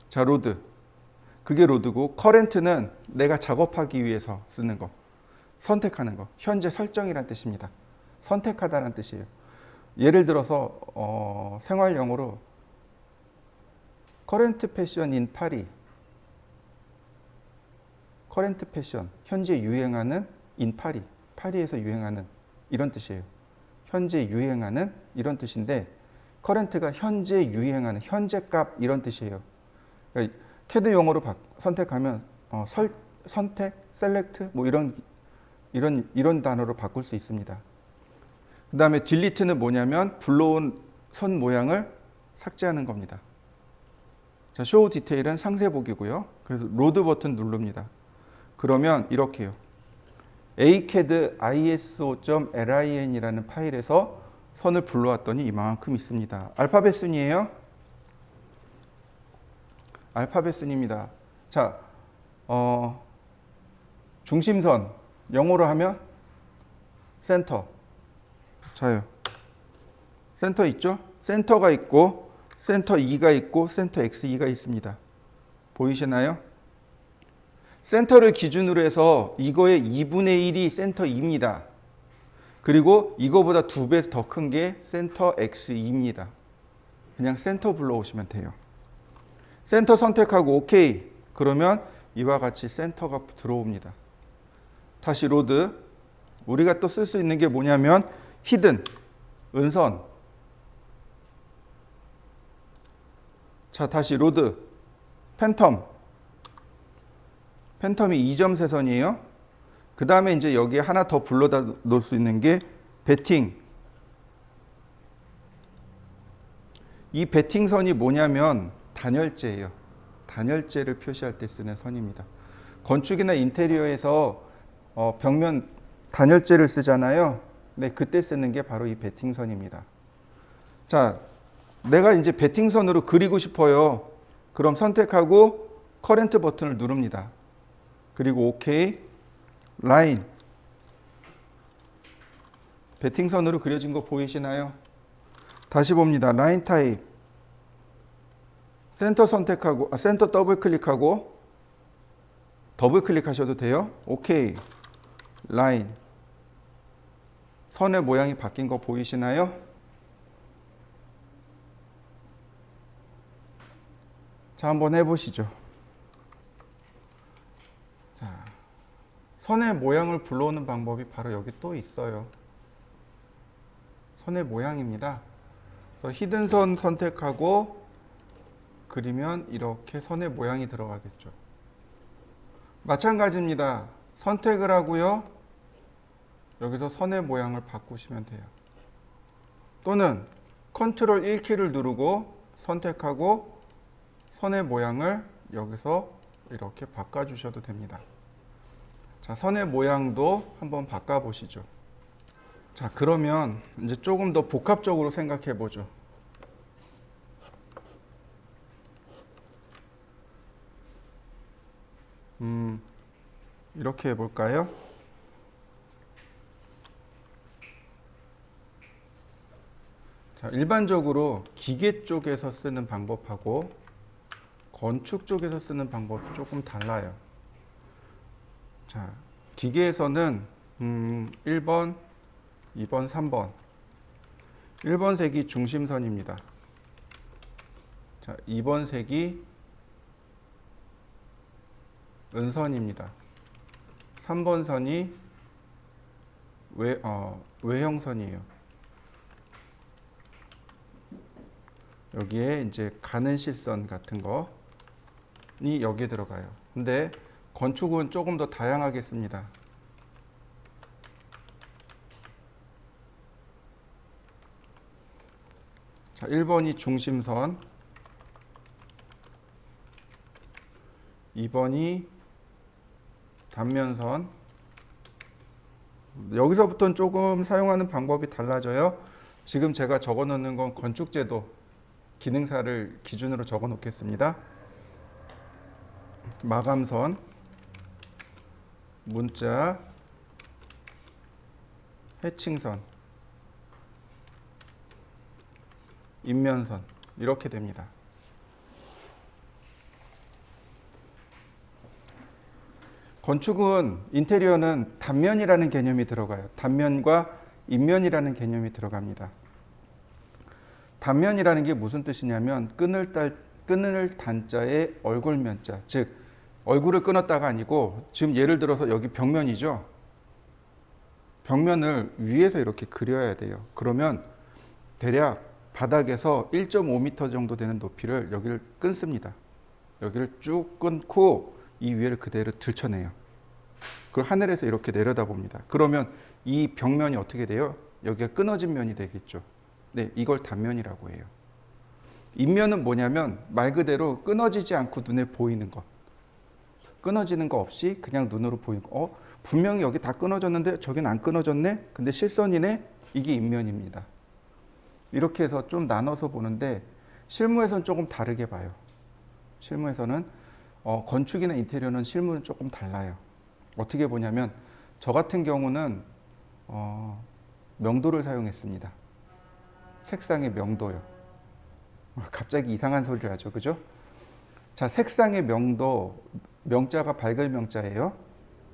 자, 로드. 그게 로드고, 커런트는 내가 작업하기 위해서 쓰는 거. 선택하는 거. 현재 설정이란 뜻입니다. 선택하다라는 뜻이에요. 예를 들어서 생활용어로 커런트 패션 인 파리. 커렌트 패션, 현재 유행하는 인 파리, 파리에서 유행하는 이런 뜻이에요. 현재 유행하는 이런 뜻인데 커렌트가 현재 유행하는 현재 값 이런 뜻이에요. 그러니까 캐드 용어로 선택하면 선택, 셀렉트 뭐 이런 단어로 바꿀 수 있습니다. 그 다음에 딜리트는 뭐냐면 불러온 선 모양을 삭제하는 겁니다. 자, 쇼 디테일은 상세 보기고요. 그래서 로드 버튼 누릅니다. 그러면 이렇게요. acad iso.lin이라는 파일에서 선을 불러왔더니 이만큼 있습니다. 알파벳 순이에요. 알파벳 순입니다. 자, 중심선 영어로 하면 센터. 자요. 센터 있죠? 센터가 있고 센터 2가 있고 센터 x2가 있습니다. 보이시나요? 센터를 기준으로 해서 이거의 2분의 1이 센터 2입니다. 그리고 이거보다 2배 더 큰 게 센터 x2입니다. 그냥 센터 불러오시면 돼요. 센터 선택하고 OK. 그러면 이와 같이 센터가 들어옵니다. 다시 로드. 우리가 또 쓸 수 있는 게 뭐냐면 히든, 은선. 자, 다시 로드. 팬텀. 팬텀이 2점 세선이에요. 그 다음에 이제 여기에 하나 더 불러다 놓을 수 있는 게 배팅. 이 배팅선이 뭐냐면 단열재예요. 단열재를 표시할 때 쓰는 선입니다. 건축이나 인테리어에서 벽면 단열재를 쓰잖아요. 네, 그때 쓰는 게 바로 이 배팅선입니다. 자, 내가 이제 배팅선으로 그리고 싶어요. 그럼 선택하고 커렌트 버튼을 누릅니다. 그리고 OK, 라인. 배팅선으로 그려진 거 보이시나요? 다시 봅니다. 라인 타입. 센터 선택하고 센터 더블 클릭하고 더블 클릭하셔도 돼요. OK, 라인. 선의 모양이 바뀐 거 보이시나요? 자, 한번 해보시죠. 자, 선의 모양을 불러오는 방법이 바로 여기 또 있어요. 선의 모양입니다. 그래서 히든 선 선택하고 그리면 이렇게 선의 모양이 들어가겠죠. 마찬가지입니다. 선택을 하고요. 여기서 선의 모양을 바꾸시면 돼요. 또는 컨트롤 1키를 누르고 선택하고 선의 모양을 여기서 이렇게 바꿔주셔도 됩니다. 자, 선의 모양도 한번 바꿔보시죠. 자, 그러면 이제 조금 더 복합적으로 생각해 보죠. 이렇게 해볼까요? 자, 일반적으로 기계 쪽에서 쓰는 방법하고 건축 쪽에서 쓰는 방법이 조금 달라요. 자, 기계에서는 1번, 2번, 3번. 1번 색이 중심선입니다. 자, 2번 색이 은선입니다. 3번 선이 외형선이에요. 여기에 이제 가는 실선 같은 거니 여기에 들어가요. 근데 건축은 조금 더 다양하게 씁니다. 자, 1번이 중심선, 2번이 단면선. 여기서부터는 조금 사용하는 방법이 달라져요. 지금 제가 적어 놓는 건 건축제도 기능사를 기준으로 적어 놓겠습니다. 마감선, 문자, 해칭선, 인면선 이렇게 됩니다. 건축은 인테리어는 단면이라는 개념이 들어가요. 단면과 인면이라는 개념이 들어갑니다. 단면이라는 게 무슨 뜻이냐면 끈을 단자에 얼굴면자, 즉 얼굴을 끊었다가 아니고 지금 예를 들어서 여기 벽면이죠. 벽면을 위에서 이렇게 그려야 돼요. 그러면 대략 바닥에서 1.5m 정도 되는 높이를 여기를 끊습니다. 여기를 쭉 끊고 이 위를 그대로 들쳐내요. 그리고 하늘에서 이렇게 내려다 봅니다. 그러면 이 벽면이 어떻게 돼요? 여기가 끊어진 면이 되겠죠. 네, 이걸 단면이라고 해요. 인면은 뭐냐면 말 그대로 끊어지지 않고 눈에 보이는 것. 끊어지는 거 없이 그냥 눈으로 보이는 거. 분명히 여기 다 끊어졌는데 저긴 안 끊어졌네? 근데 실선이네? 이게 인면입니다. 이렇게 해서 좀 나눠서 보는데 실무에서는 조금 다르게 봐요. 실무에서는 건축이나 인테리어는 실무는 조금 달라요. 어떻게 보냐면 저 같은 경우는 명도를 사용했습니다. 색상의 명도요. 갑자기 이상한 소리를 하죠. 그죠? 자, 색상의 명도, 명자가 밝을 명자예요.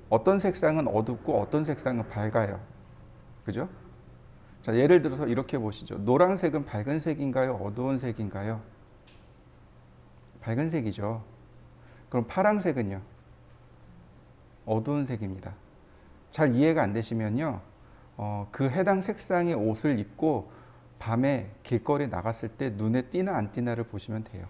어떤 색상은 어둡고 어떤 색상은 밝아요. 그죠? 자, 예를 들어서 이렇게 보시죠. 노란색은 밝은 색인가요? 어두운 색인가요? 밝은 색이죠. 그럼 파란색은요? 어두운 색입니다. 잘 이해가 안 되시면요. 그 해당 색상의 옷을 입고 밤에 길거리 나갔을 때 눈에 띄나 안 띄나를 보시면 돼요.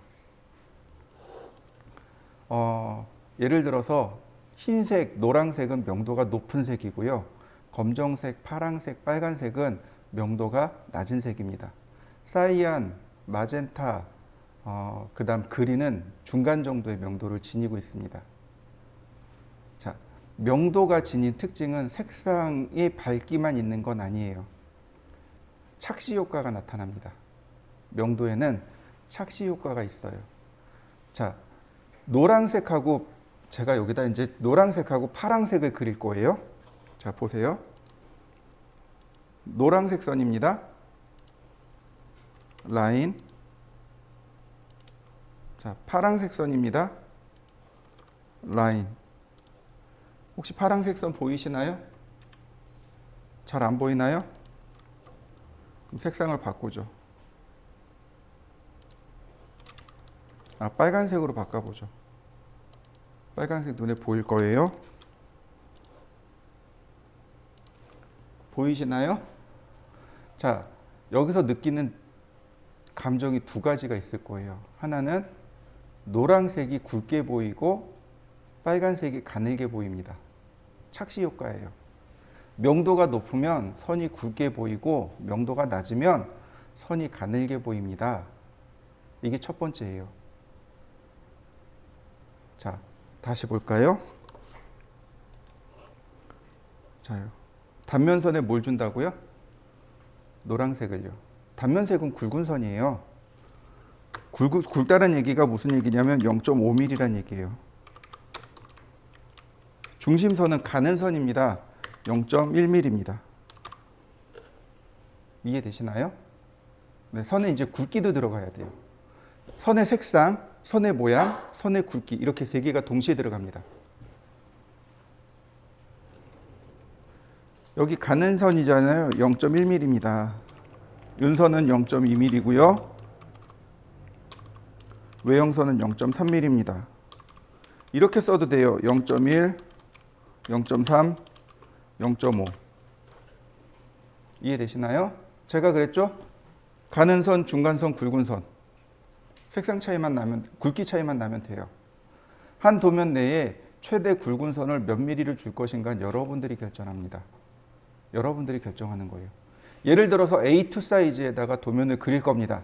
예를 들어서 흰색, 노란색은 명도가 높은 색이고요. 검정색, 파란색, 빨간색은 명도가 낮은 색입니다. 사이안, 마젠타, 그 다음 그린은 중간 정도의 명도를 지니고 있습니다. 자, 명도가 지닌 특징은 색상의 밝기만 있는 건 아니에요. 착시 효과가 나타납니다. 명도에는 착시 효과가 있어요. 자, 노란색하고 제가 여기다 이제 노란색하고 파란색을 그릴 거예요. 자, 보세요. 노란색 선입니다. 라인. 자, 파란색 선입니다. 라인. 혹시 파란색 선 보이시나요? 잘 안 보이나요? 그럼 색상을 바꾸죠. 빨간색으로 바꿔보죠. 빨간색 눈에 보일 거예요. 보이시나요? 자, 여기서 느끼는 감정이 두 가지가 있을 거예요. 하나는 노란색이 굵게 보이고 빨간색이 가늘게 보입니다. 착시 효과예요. 명도가 높으면 선이 굵게 보이고 명도가 낮으면 선이 가늘게 보입니다. 이게 첫 번째예요. 자, 다시 볼까요? 자요. 단면선에 뭘 준다고요? 노란색을요. 단면색은 굵은 선이에요. 굵다는 얘기가 무슨 얘기냐면 0.5mm란 얘기예요. 중심선은 가는 선입니다. 0.1mm입니다. 이해되시나요? 네, 선에 이제 굵기도 들어가야 돼요. 선의 색상, 선의 모양, 선의 굵기 이렇게 세 개가 동시에 들어갑니다. 여기 가는 선이잖아요. 0.1mm입니다. 윤선은 0.2mm고요. 외형선은 0.3mm입니다. 이렇게 써도 돼요. 0.1, 0.3, 0.5. 이해되시나요? 제가 그랬죠? 가는 선, 중간선, 굵은 선. 색상 차이만 나면, 굵기 차이만 나면 돼요. 한 도면 내에 최대 굵은 선을 몇 미리를 줄 것인가 여러분들이 결정합니다. 여러분들이 결정하는 거예요. 예를 들어서 A2 사이즈에다가 도면을 그릴 겁니다.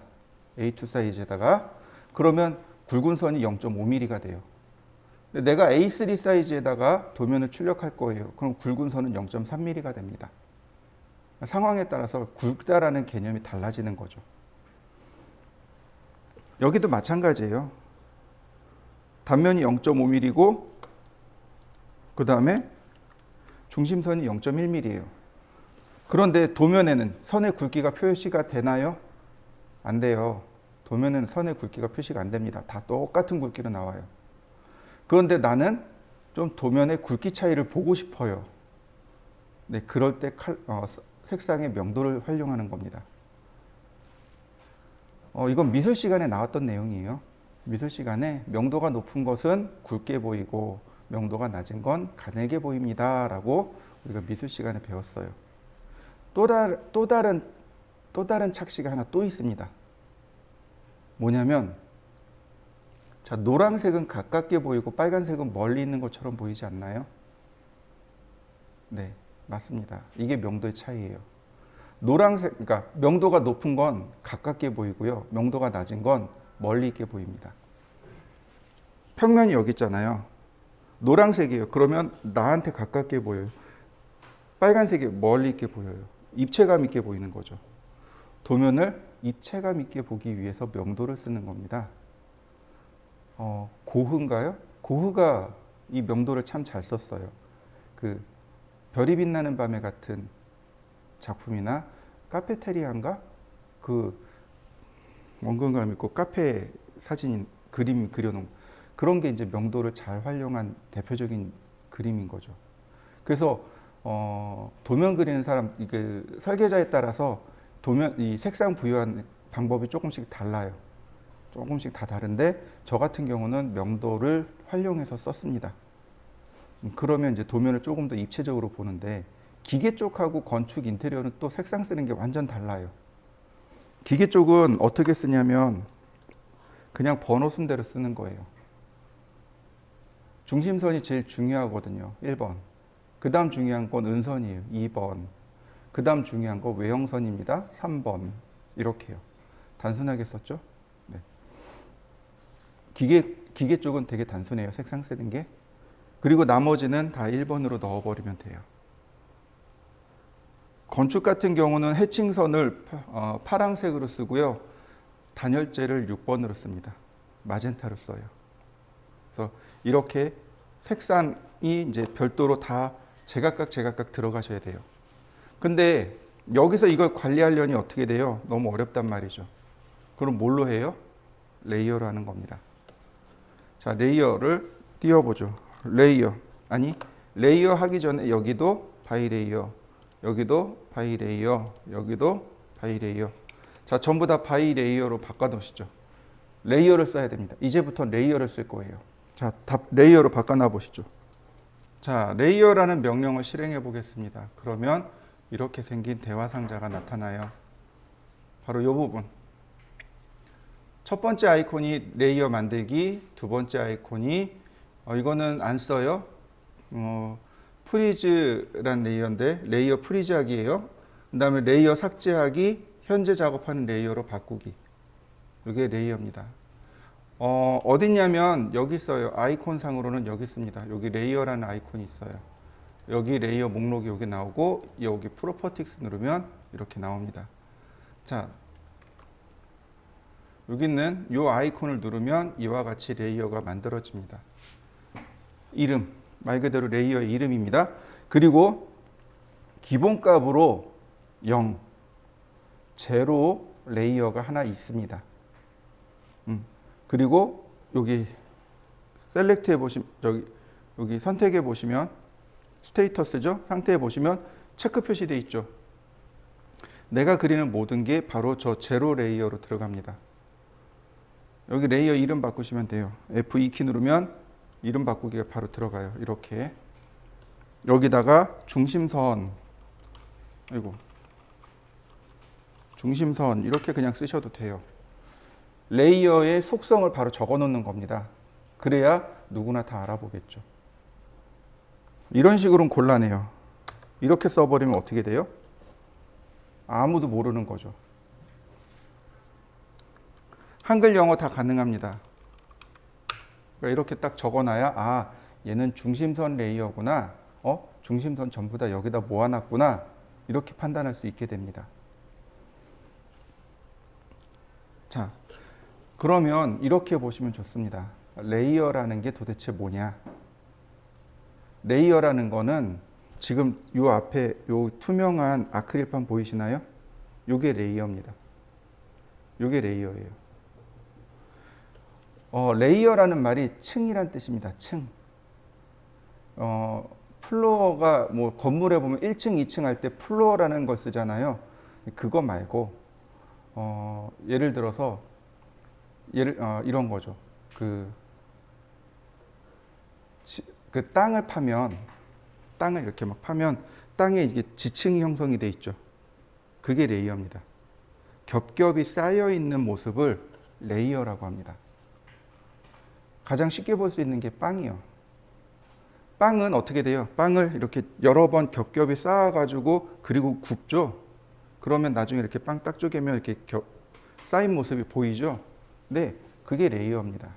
A2 사이즈에다가. 그러면 굵은 선이 0.5mm가 돼요. 근데 내가 A3 사이즈에다가 도면을 출력할 거예요. 그럼 굵은 선은 0.3mm가 됩니다. 상황에 따라서 굵다라는 개념이 달라지는 거죠. 여기도 마찬가지예요. 단면이 0.5mm고 그 다음에 중심선이 0.1mm예요. 그런데 도면에는 선의 굵기가 표시가 되나요? 안 돼요. 도면에는 선의 굵기가 표시가 안 됩니다. 다 똑같은 굵기로 나와요. 그런데 나는 좀 도면의 굵기 차이를 보고 싶어요. 네, 그럴 때 색상의 명도를 활용하는 겁니다. 이건 미술 시간에 나왔던 내용이에요. 미술 시간에 명도가 높은 것은 굵게 보이고 명도가 낮은 건 가늘게 보입니다 라고 우리가 미술 시간에 배웠어요. 또 다른 착시가 하나 또 있습니다. 뭐냐면, 자, 노란색은 가깝게 보이고 빨간색은 멀리 있는 것처럼 보이지 않나요? 네, 맞습니다. 이게 명도의 차이예요. 그러니까 명도가 높은 건 가깝게 보이고요. 명도가 낮은 건 멀리 있게 보입니다. 평면이 여기 있잖아요. 노란색이에요. 그러면 나한테 가깝게 보여요. 빨간색이 멀리 있게 보여요. 입체감 있게 보이는 거죠. 도면을 입체감 있게 보기 위해서 명도를 쓰는 겁니다. 고흐인가요? 고흐가 이 명도를 참 잘 썼어요. 그 별이 빛나는 밤에 같은 작품이나 카페테리아인가? 그 원근감 있고 카페 사진 그림 그려놓은 그런 게 이제 명도를 잘 활용한 대표적인 그림인 거죠. 그래서 도면 그리는 사람, 그 설계자에 따라서 이 색상 부여한 방법이 조금씩 달라요. 조금씩 다 다른데 저 같은 경우는 명도를 활용해서 썼습니다. 그러면 이제 도면을 조금 더 입체적으로 보는데, 기계 쪽하고 건축 인테리어는 또 색상 쓰는 게 완전 달라요. 기계 쪽은 어떻게 쓰냐면 그냥 번호 순대로 쓰는 거예요. 중심선이 제일 중요하거든요. 1번. 그 다음 중요한 건 은선이에요. 2번. 그 다음 중요한 건 외형선입니다. 3번. 이렇게요. 단순하게 썼죠? 네. 기계 쪽은 되게 단순해요. 색상 쓰는 게. 그리고 나머지는 다 1번으로 넣어버리면 돼요. 건축 같은 경우는 해칭선을 파란색으로 쓰고요. 단열재를 6번으로 씁니다. 마젠타로 써요. 그래서 이렇게 색상이 이제 별도로 다 제각각 들어가셔야 돼요. 근데 여기서 이걸 관리하려니 어떻게 돼요? 너무 어렵단 말이죠. 그럼 뭘로 해요? 레이어로 하는 겁니다. 자, 레이어를 띄워보죠. 레이어 하기 전에 여기도 바이레이어, 여기도 바이레이어, 여기도 바이레이어. 자, 전부 다 바이레이어로 바꿔놓으시죠. 레이어를 써야 됩니다. 이제부터 레이어를 쓸 거예요. 자, 레이어로 바꿔놔 보시죠. 자, 레이어라는 명령을 실행해 보겠습니다. 그러면 이렇게 생긴 대화 상자가 나타나요. 바로 이 부분. 첫 번째 아이콘이 레이어 만들기, 두 번째 아이콘이 이거는 안 써요. 프리즈란 레이어인데 레이어 프리즈하기예요. 그 다음에 레이어 삭제하기, 현재 작업하는 레이어로 바꾸기. 이게 레이어입니다. 어딨냐면 여기 있어요. 아이콘 상으로는 여기 있습니다. 여기 레이어라는 아이콘이 있어요. 여기 레이어 목록이 여기 나오고 여기 프로퍼티스 누르면 이렇게 나옵니다. 자, 여기 있는 이 아이콘을 누르면 이와 같이 레이어가 만들어집니다. 이름, 말 그대로 레이어의 이름입니다. 그리고 기본값으로 0, 제로 레이어가 하나 있습니다. 그리고 여기 셀렉트해 보시면 여기 선택해 보시면 스테이터스죠. 상태에 보시면 체크 표시되어 있죠. 내가 그리는 모든 게 바로 저 제로 레이어로 들어갑니다. 여기 레이어 이름 바꾸시면 돼요. F2키 누르면 이름 바꾸기가 바로 들어가요. 이렇게 여기다가 중심선 이렇게 그냥 쓰셔도 돼요. 레이어의 속성을 바로 적어 놓는 겁니다. 그래야 누구나 다 알아보겠죠. 이런 식으로는 곤란해요. 이렇게 써버리면 어떻게 돼요? 아무도 모르는 거죠. 한글, 영어 다 가능합니다. 그러니까 이렇게 딱 적어놔야 얘는 중심선 레이어구나. 중심선 전부 다 여기다 모아놨구나. 이렇게 판단할 수 있게 됩니다. 자, 그러면 이렇게 보시면 좋습니다. 레이어라는 게 도대체 뭐냐? 레이어라는 거는 지금 요 앞에 요 투명한 아크릴판 보이시나요? 요게 레이어입니다. 요게 레이어예요. 레이어라는 말이 층이란 뜻입니다. 층. 플로어가 뭐 건물에 보면 1층, 2층 할 때 플로어라는 걸 쓰잖아요. 그거 말고 예를 들어서 이런 거죠. 그 땅을 파면, 땅을 이렇게 막 파면 땅에 이게 지층이 형성이 돼 있죠. 그게 레이어입니다. 겹겹이 쌓여 있는 모습을 레이어라고 합니다. 가장 쉽게 볼 수 있는 게 빵이요. 빵은 어떻게 돼요? 빵을 이렇게 여러 번 겹겹이 쌓아가지고 그리고 굽죠. 그러면 나중에 이렇게 빵 딱 쪼개면 이렇게 쌓인 모습이 보이죠. 네, 그게 레이어입니다.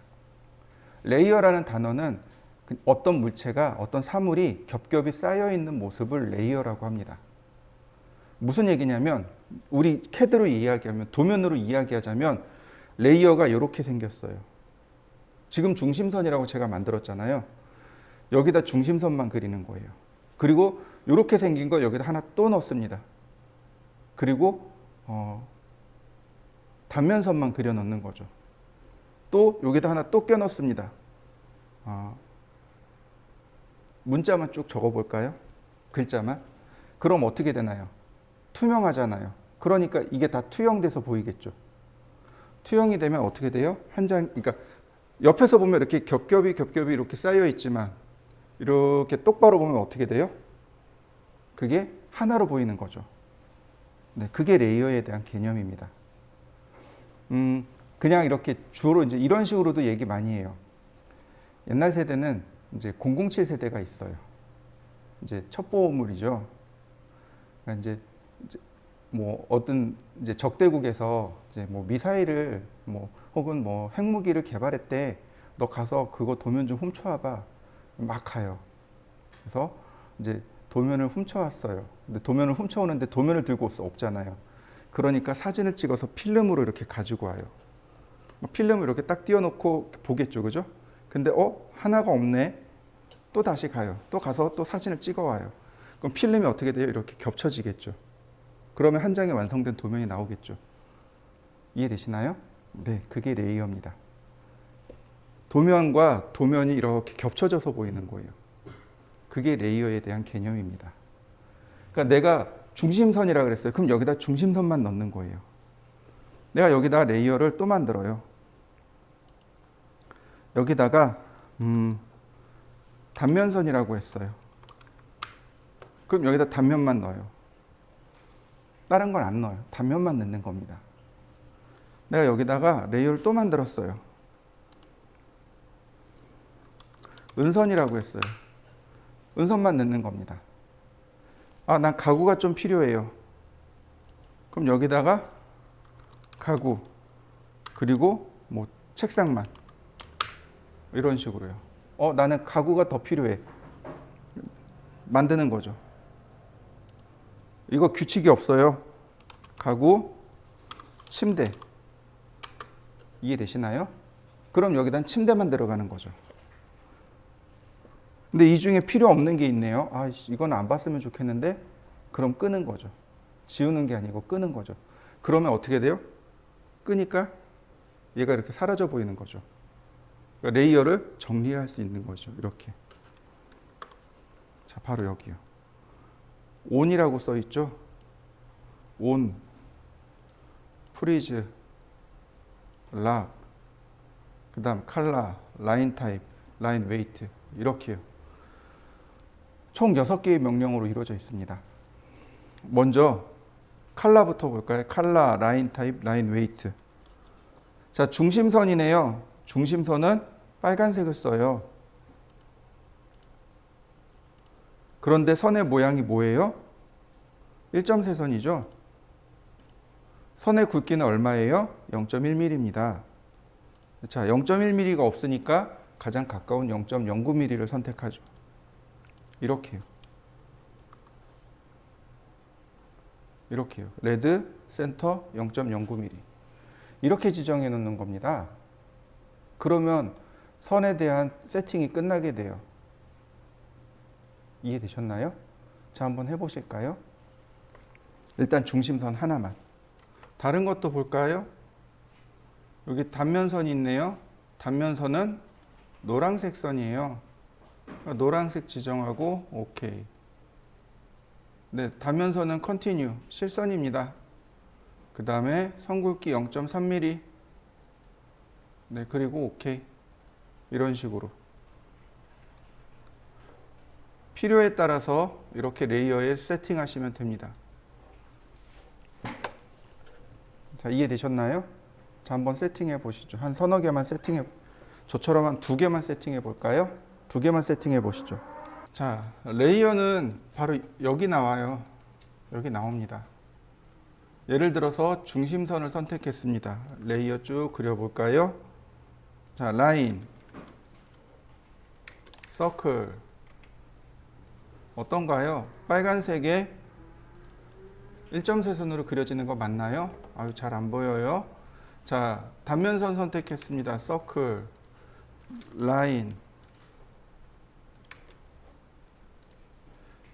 레이어라는 단어는 어떤 물체가, 어떤 사물이 겹겹이 쌓여 있는 모습을 레이어라고 합니다. 무슨 얘기냐면 우리 CAD로 이야기하면, 도면으로 이야기하자면 레이어가 이렇게 생겼어요. 지금 중심선이라고 제가 만들었잖아요. 여기다 중심선만 그리는 거예요. 그리고 이렇게 생긴 거 여기다 하나 또 넣습니다. 그리고 단면선만 그려 넣는 거죠. 또 여기다 하나 또 껴 넣습니다. 문자만 쭉 적어 볼까요? 글자만. 그럼 어떻게 되나요? 투명하잖아요. 그러니까 이게 다 투영돼서 보이겠죠. 투영이 되면 어떻게 돼요? 한 장, 그러니까 옆에서 보면 이렇게 겹겹이 이렇게 쌓여 있지만 이렇게 똑바로 보면 어떻게 돼요? 그게 하나로 보이는 거죠. 네, 그게 레이어에 대한 개념입니다. 그냥 이렇게 주로 이제 이런 식으로도 얘기 많이 해요. 옛날 세대는 이제 007 세대가 있어요. 이제 첩보물이죠. 그러니까 이제 뭐 어떤 이제 적대국에서 이제 뭐 미사일을 뭐 혹은 뭐 핵무기를 개발했대. 너 가서 그거 도면 좀 훔쳐와봐. 막 가요. 그래서 이제 도면을 훔쳐왔어요. 근데 도면을 훔쳐오는데 도면을 들고 올 수 없잖아요. 그러니까 사진을 찍어서 필름으로 이렇게 가지고 와요. 필름을 이렇게 딱 띄워놓고 보겠죠, 그죠? 근데 하나가 없네. 또 다시 가요. 또 가서 또 사진을 찍어와요. 그럼 필름이 어떻게 돼요? 이렇게 겹쳐지겠죠. 그러면 한 장의 완성된 도면이 나오겠죠. 이해되시나요? 네, 그게 레이어입니다. 도면과 도면이 이렇게 겹쳐져서 보이는 거예요. 그게 레이어에 대한 개념입니다. 그러니까 내가 중심선이라 그랬어요. 그럼 여기다 중심선만 넣는 거예요. 내가 여기다 레이어를 또 만들어요. 여기다가 단면선이라고 했어요. 그럼 여기다 단면만 넣어요. 다른 건 안 넣어요. 단면만 넣는 겁니다. 내가 여기다가 레이어를 또 만들었어요. 은선이라고 했어요. 은선만 넣는 겁니다. 난 가구가 좀 필요해요. 그럼 여기다가 가구, 그리고 뭐 책상만. 이런 식으로요. 나는 가구가 더 필요해. 만드는 거죠. 이거 규칙이 없어요. 가구, 침대. 이해되시나요? 그럼 여기단 침대만 들어가는 거죠. 근데 이 중에 필요 없는 게 있네요. 이건 안 봤으면 좋겠는데. 그럼 끄는 거죠. 지우는 게 아니고 끄는 거죠. 그러면 어떻게 돼요? 끄니까 얘가 이렇게 사라져 보이는 거죠. 그러니까 레이어를 정리할 수 있는 거죠. 이렇게. 자, 바로 여기요. 온이라고 써 있죠. 온, 프리즈, 락, 그 다음 칼라, 라인 타입, 라인 웨이트. 이렇게요. 총 6개의 명령으로 이루어져 있습니다. 먼저 칼라부터 볼까요? 칼라, 라인 타입, 라인 웨이트. 자, 중심선이네요. 중심선은 빨간색을 써요. 그런데 선의 모양이 뭐예요? 1.3선이죠. 선의 굵기는 얼마예요? 0.1mm입니다. 자, 0.1mm가 없으니까 가장 가까운 0.09mm를 선택하죠. 이렇게요. 이렇게요. 레드, 센터 0.09mm. 이렇게 지정해 놓는 겁니다. 그러면 선에 대한 세팅이 끝나게 돼요. 이해되셨나요? 자, 한번 해보실까요? 일단 중심선 하나만. 다른 것도 볼까요? 여기 단면선이 있네요. 단면선은 노란색 선이에요. 노란색 지정하고 오케이. 네, 단면선은 컨티뉴, 실선입니다. 그 다음에 선 굵기 0.3mm. 네, 그리고 오케이. 이런 식으로. 필요에 따라서 이렇게 레이어에 세팅하시면 됩니다. 자, 이해되셨나요? 자, 한번 세팅해 보시죠. 한 서너 개만 저처럼 한 두 개만 세팅해 볼까요? 두 개만 세팅해 보시죠. 자, 레이어는 바로 여기 나와요. 여기 나옵니다. 예를 들어서 중심선을 선택했습니다. 레이어 쭉 그려볼까요? 자, 라인, 서클. 어떤가요? 빨간색에 1점세선으로 그려지는 거 맞나요? 아유, 잘 안 보여요. 자, 단면선 선택했습니다. 서클, 라인.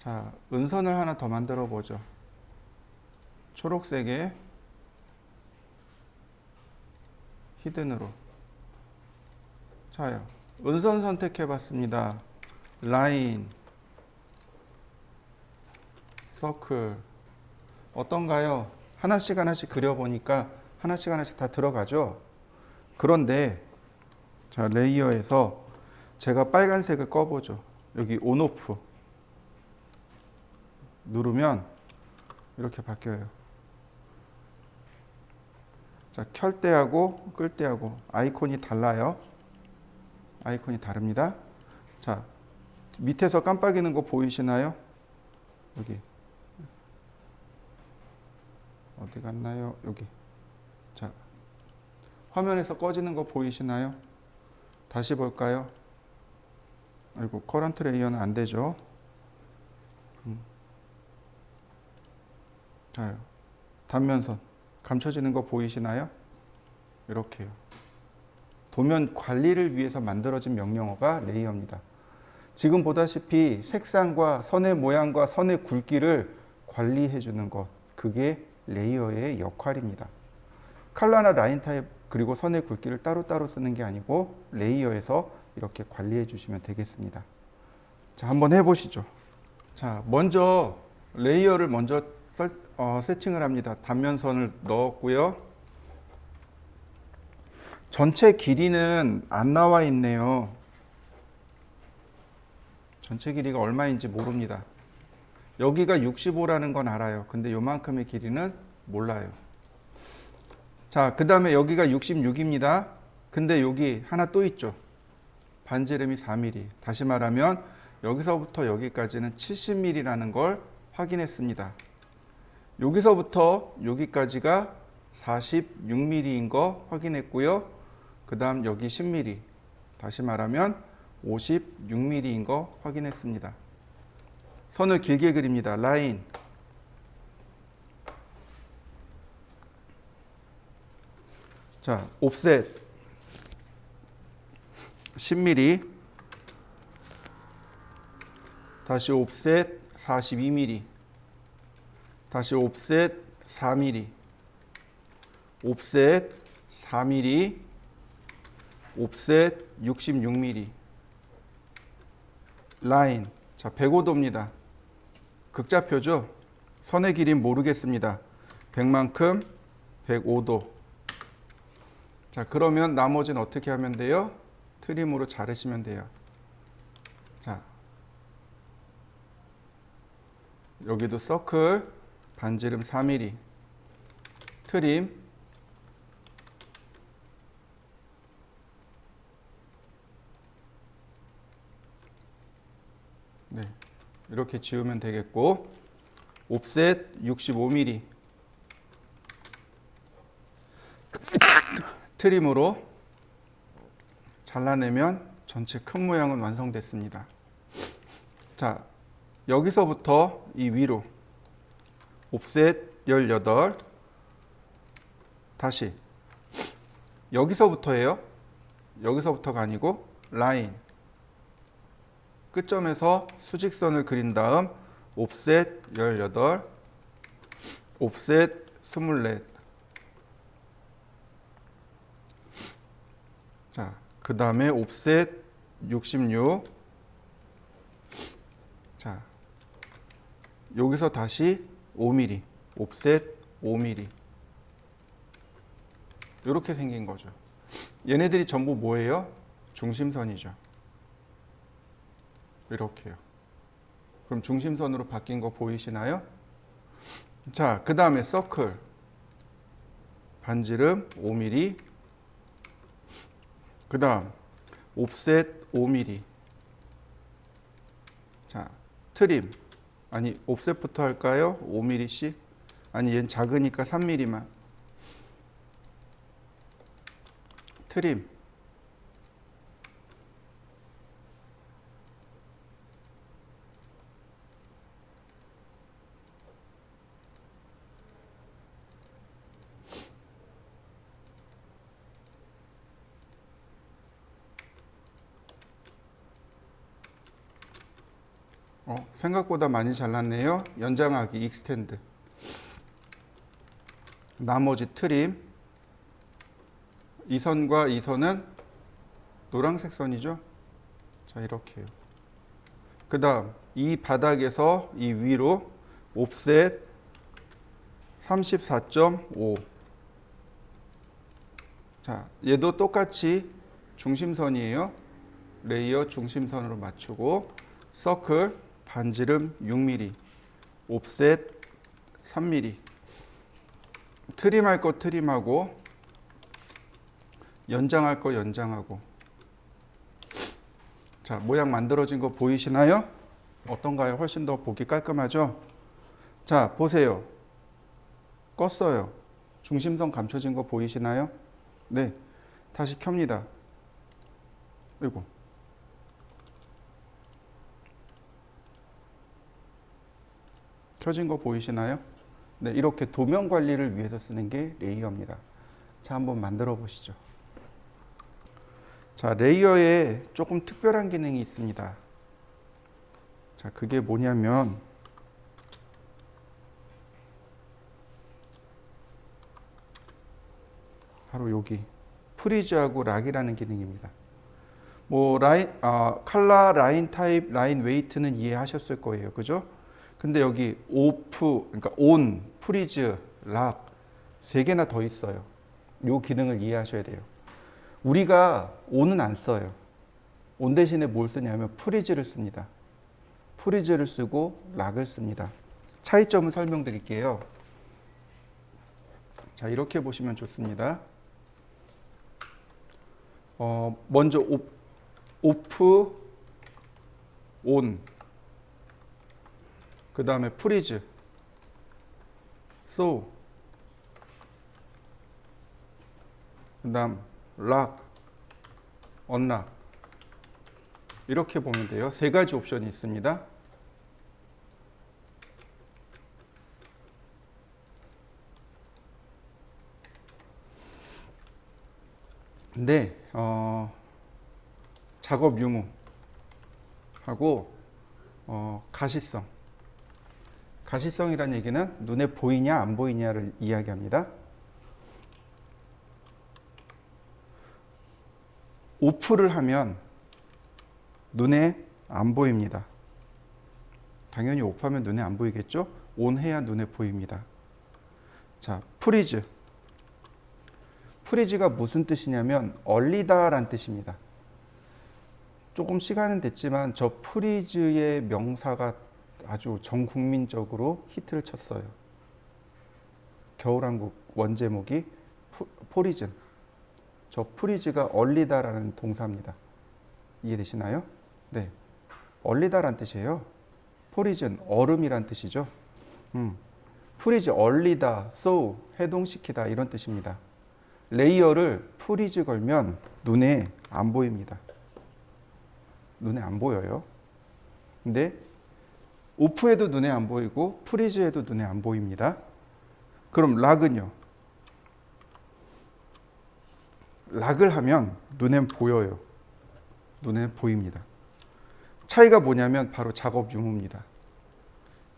자, 은선을 하나 더 만들어 보죠. 초록색에 히든으로. 자요. 은선 선택해 봤습니다. 라인, 서클. 어떤가요? 하나씩 하나씩 그려보니까 하나씩 하나씩 다 들어가죠. 그런데 자, 레이어에서 제가 빨간색을 꺼보죠. 여기 온오프 누르면 이렇게 바뀌어요. 자, 켤 때하고 끌 때하고 아이콘이 달라요. 아이콘이 다릅니다. 자, 밑에서 깜빡이는 거 보이시나요? 여기 어디 갔나요? 여기. 자, 화면에서 꺼지는 거 보이시나요? 다시 볼까요? 아이고, 커런트 레이어는 안 되죠. 자요. 단면선 감춰지는 거 보이시나요? 이렇게요. 도면 관리를 위해서 만들어진 명령어가 레이어입니다. 지금 보다시피 색상과 선의 모양과 선의 굵기를 관리해 주는 것, 그게 레이어의 역할입니다. 컬러나 라인 타입 그리고 선의 굵기를 따로따로 쓰는 게 아니고 레이어에서 이렇게 관리해 주시면 되겠습니다. 자, 한번 해보시죠. 자, 먼저 레이어를 먼저 세팅을 합니다. 단면선을 넣었고요. 전체 길이는 안 나와 있네요. 전체 길이가 얼마인지 모릅니다. 여기가 65라는 건 알아요. 근데 요만큼의 길이는 몰라요. 자, 그 다음에 여기가 66입니다. 근데 여기 하나 또 있죠. 반지름이 4mm. 다시 말하면 여기서부터 여기까지는 70mm라는 걸 확인했습니다. 여기서부터 여기까지가 46mm인 거 확인했고요. 그 다음 여기 10mm. 다시 말하면 56mm인 거 확인했습니다. 선을 길게 그립니다. 라인. 자, 옵셋 10mm. 다시 옵셋 42mm. 다시 옵셋 4mm. 옵셋 4mm. 옵셋 66mm. 라인. 자, 105도입니다. 극좌표죠? 선의 길이는 모르겠습니다. 100만큼 105도. 자, 그러면 나머지는 어떻게 하면 돼요? 트림으로 자르시면 돼요. 자, 여기도 서클, 반지름 4mm, 트림. 네, 이렇게 지우면 되겠고, 옵셋 65mm, 트림으로 잘라내면 전체 큰 모양은 완성됐습니다. 자, 여기서부터 이 위로 옵셋 18. 다시 여기서부터예요. 여기서부터가 아니고 라인 끝점에서 수직선을 그린 다음 옵셋 18, 옵셋 24. 자, 그 다음에 옵셋 66. 자, 여기서 다시 5mm, 옵셋 5mm. 이렇게 생긴 거죠. 얘네들이 전부 뭐예요? 중심선이죠. 이렇게요. 그럼 중심선으로 바뀐 거 보이시나요? 자, 그 다음에 서클. 반지름 5mm. 그 다음 옵셋 5mm. 자, 트림. 아니, 옵셋부터 할까요? 5mm씩? 아니, 얘는 작으니까 3mm만. 트림. 생각보다 많이 잘랐네요. 연장하기, 익스텐드. 나머지 트림. 이 선과 이 선은 노란색 선이죠. 자, 이렇게요. 그 다음 이 바닥에서 이 위로 옵셋 34.5. 자, 얘도 똑같이 중심선이에요. 레이어 중심선으로 맞추고 서클 반지름 6mm, 옵셋 3mm. 트림할 거 트림하고 연장할 거 연장하고. 자, 모양 만들어진 거 보이시나요? 어떤가요? 훨씬 더 보기 깔끔하죠? 자, 보세요. 껐어요. 중심선 감춰진 거 보이시나요? 네, 다시 켭니다. 그리고 켜진 거 보이시나요? 네, 이렇게 도면 관리를 위해서 쓰는 게 레이어입니다. 자, 한번 만들어 보시죠. 자, 레이어에 조금 특별한 기능이 있습니다. 자, 그게 뭐냐면 바로 여기 프리즈하고 락이라는 기능입니다. 뭐 칼라, 라인 타입, 라인 웨이트는 이해하셨을 거예요. 그죠? 근데 여기 오프, 그러니까 온, 프리즈, 락 세 개나 더 있어요. 요 기능을 이해하셔야 돼요. 우리가 온은 안 써요. 온 대신에 뭘 쓰냐면 프리즈를 씁니다. 프리즈를 쓰고 락을 씁니다. 차이점을 설명드릴게요. 자, 이렇게 보시면 좋습니다. 먼저 오프, 온, 그 다음에 프리즈, 소, 그 다음 락, 언락. 이렇게 보면 돼요. 세 가지 옵션이 있습니다. 근데 작업 유무하고 가시성. 가시성이란 얘기는 눈에 보이냐 안 보이냐를 이야기합니다. 오프를 하면 눈에 안 보입니다. 당연히 오프하면 눈에 안 보이겠죠? 온해야 눈에 보입니다. 자, 프리즈. 프리즈가 무슨 뜻이냐면 얼리다란 뜻입니다. 조금 시간은 됐지만 저 프리즈의 명사가 아주 전 국민적으로 히트를 쳤어요. 겨울왕국 원제목이 포리즌. 저 프리즈가 얼리다라는 동사입니다. 이해되시나요? 네, 얼리다란 뜻이에요. 포리즌, 얼음이란 뜻이죠. 프리즈, 얼리다, so, 해동시키다 이런 뜻입니다. 레이어를 프리즈 걸면 눈에 안 보입니다. 눈에 안 보여요. 근데 오프해도 눈에 안 보이고 프리즈해도 눈에 안 보입니다. 그럼 락은요? 락을 하면 눈엔 보여요. 눈엔 보입니다. 차이가 뭐냐면 바로 작업 유무입니다.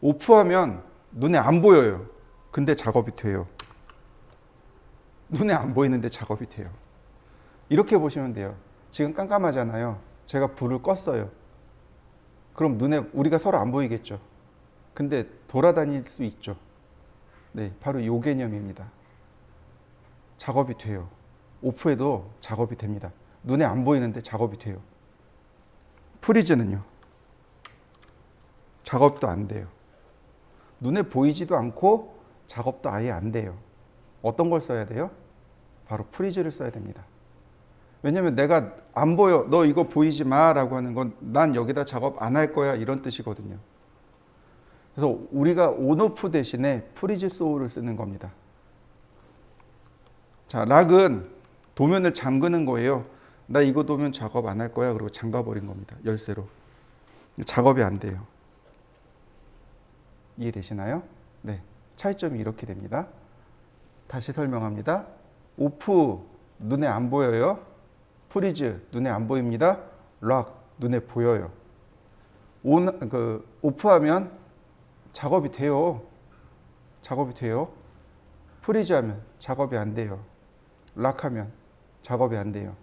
오프하면 눈에 안 보여요. 근데 작업이 돼요. 눈에 안 보이는데 작업이 돼요. 이렇게 보시면 돼요. 지금 깜깜하잖아요. 제가 불을 껐어요. 그럼 눈에 우리가 서로 안 보이겠죠. 근데 돌아다닐 수 있죠. 네, 바로 이 개념입니다. 작업이 돼요. 오프해도 작업이 됩니다. 눈에 안 보이는데 작업이 돼요. 프리즈는요. 작업도 안 돼요. 눈에 보이지도 않고 작업도 아예 안 돼요. 어떤 걸 써야 돼요? 바로 프리즈를 써야 됩니다. 왜냐면 내가 안 보여, 너 이거 보이지 마 라고 하는 건 난 여기다 작업 안 할 거야 이런 뜻이거든요. 그래서 우리가 온오프 대신에 프리즈 소울을 쓰는 겁니다. 자, 락은 도면을 잠그는 거예요. 나 이거 도면 작업 안 할 거야. 그리고 잠가 버린 겁니다. 열쇠로. 작업이 안 돼요. 이해되시나요? 네. 차이점이 이렇게 됩니다. 다시 설명합니다. 오프 눈에 안 보여요. 프리즈 눈에 안 보입니다. 락 눈에 보여요. 오프하면 작업이 돼요. 작업이 돼요. 프리즈하면 작업이 안 돼요. 락하면 작업이 안 돼요.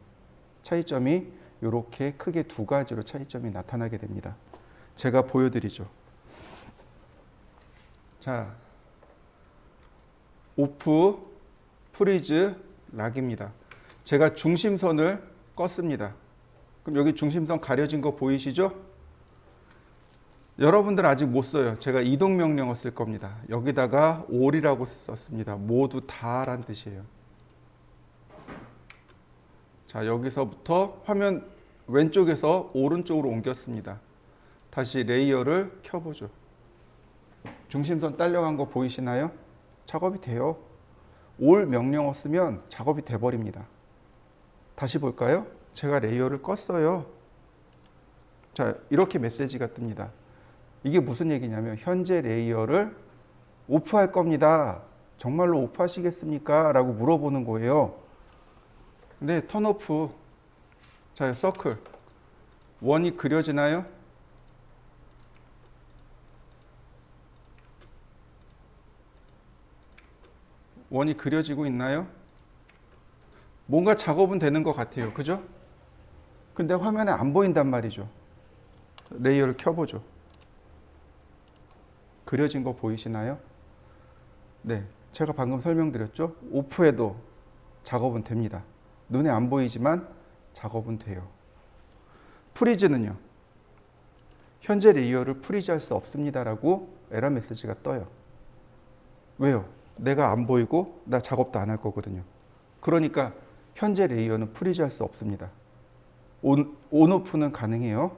차이점이 이렇게 크게 두 가지로 차이점이 나타나게 됩니다. 제가 보여드리죠. 자, 오프, 프리즈, 락입니다. 제가 중심선을 껐습니다. 그럼 여기 중심선 가려진 거 보이시죠? 여러분들 아직 못 써요. 제가 이동 명령어 쓸 겁니다. 여기다가 all이라고 썼습니다. 모두 다란 뜻이에요. 자, 여기서부터 화면 왼쪽에서 오른쪽으로 옮겼습니다. 다시 레이어를 켜보죠. 중심선 딸려간 거 보이시나요? 작업이 돼요. all 명령어 쓰면 작업이 돼버립니다. 다시 볼까요? 제가 레이어를 껐어요. 자, 이렇게 메시지가 뜹니다. 이게 무슨 얘기냐면 현재 레이어를 오프할 겁니다. 정말로 오프하시겠습니까? 라고 물어보는 거예요. 네, 턴오프. 자, 서클. 원이 그려지나요? 원이 그려지고 있나요? 뭔가 작업은 되는 것 같아요. 그죠? 근데 화면에 안 보인단 말이죠. 레이어를 켜보죠. 그려진 거 보이시나요? 네, 제가 방금 설명드렸죠? 오프해도 작업은 됩니다. 눈에 안 보이지만 작업은 돼요. 프리즈는요. 현재 레이어를 프리즈할 수 없습니다라고 에러 메시지가 떠요. 왜요? 내가 안 보이고 나 작업도 안 할 거거든요. 그러니까 현재 레이어는 프리즈할 수 없습니다. 온오프는 가능해요.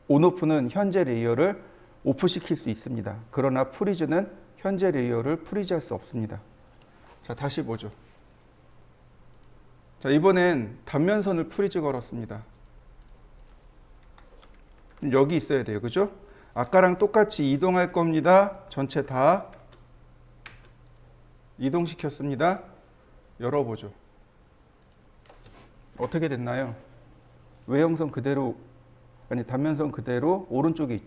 온오프는 현재 레이어를 오프시킬 수 있습니다. 그러나 프리즈는 현재 레이어를 프리즈할 수 없습니다. 자, 다시 보죠. 자, 이번엔 단면선을 프리즈 걸었습니다. 여기 있어야 돼요. 그죠? 아까랑 똑같이 이동할 겁니다. 전체 다 이동시켰습니다. 열어보죠. 어떻게 됐나요? 외형선 그대로, 아니 단면선 그대로 오른쪽이죠?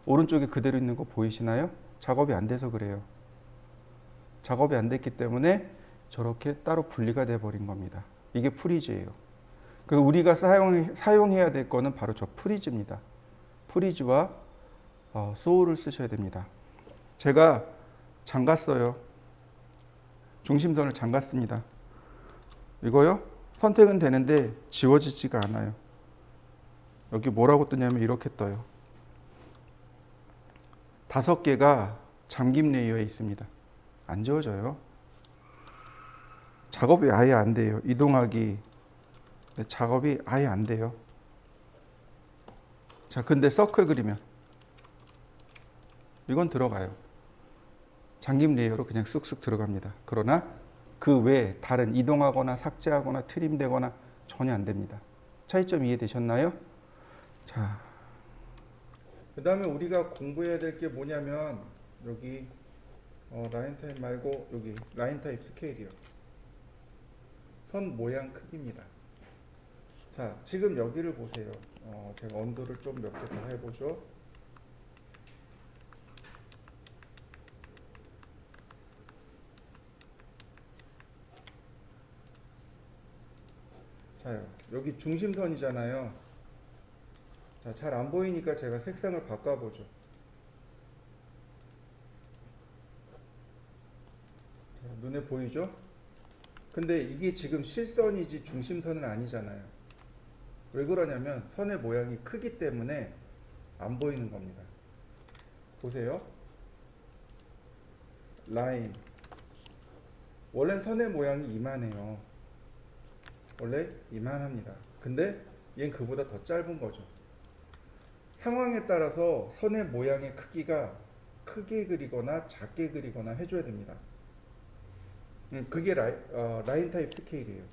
오른쪽에 그대로 있는 거 보이시나요? 작업이 안 돼서 그래요. 작업이 안 됐기 때문에 저렇게 따로 분리가 돼 버린 겁니다. 이게 프리즈예요. 그 우리가 사용해야 될 거는 바로 저 프리즈입니다. 프리즈와 소울을 쓰셔야 됩니다. 제가 잠갔어요. 중심선을 잠갔습니다. 이거요? 선택은 되는데 지워지지가 않아요. 여기 뭐라고 뜨냐면 이렇게 떠요. 5개가 잠김 레이어에 있습니다. 안 지워져요. 작업이 아예 안 돼요. 이동하기. 작업이 아예 안 돼요. 자, 근데 서클 그리면 이건 들어가요. 잠김 레이어로 그냥 쑥쑥 들어갑니다. 그러나 그 외에 다른 이동하거나 삭제하거나 트림되거나 전혀 안 됩니다. 차이점 이해되셨나요? 자, 그 다음에 우리가 공부해야 될 게 뭐냐면 여기 라인 타입 말고 여기 라인 타입 스케일이요. 선 모양 크기입니다. 자, 지금 여기를 보세요. 제가 언더를 좀 몇 개 더 해보죠. 자요, 여기 중심선이잖아요. 자, 잘 안 보이니까 제가 색상을 바꿔보죠. 자, 눈에 보이죠? 근데 이게 지금 실선이지 중심선은 아니잖아요. 왜 그러냐면 선의 모양이 크기 때문에 안 보이는 겁니다. 보세요. 라인. 원래 선의 모양이 이만해요. 원래 이만합니다. 근데 얘는 그보다 더 짧은 거죠. 상황에 따라서 선의 모양의 크기가 크게 그리거나 작게 그리거나 해줘야 됩니다. 그게 라인 타입 스케일이에요.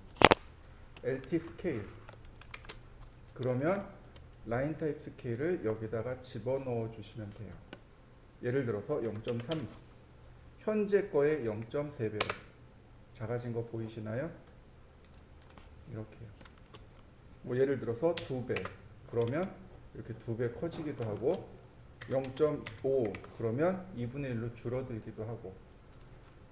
LT 스케일. 그러면 라인 타입 스케일을 여기다가 집어넣어 주시면 돼요. 예를 들어서 0.3, 현재 거의 0.3배로 작아진 거 보이시나요? 이렇게요. 뭐 예를 들어서 2배, 그러면 이렇게 2배 커지기도 하고, 0.5 그러면 2분의 1로 줄어들기도 하고.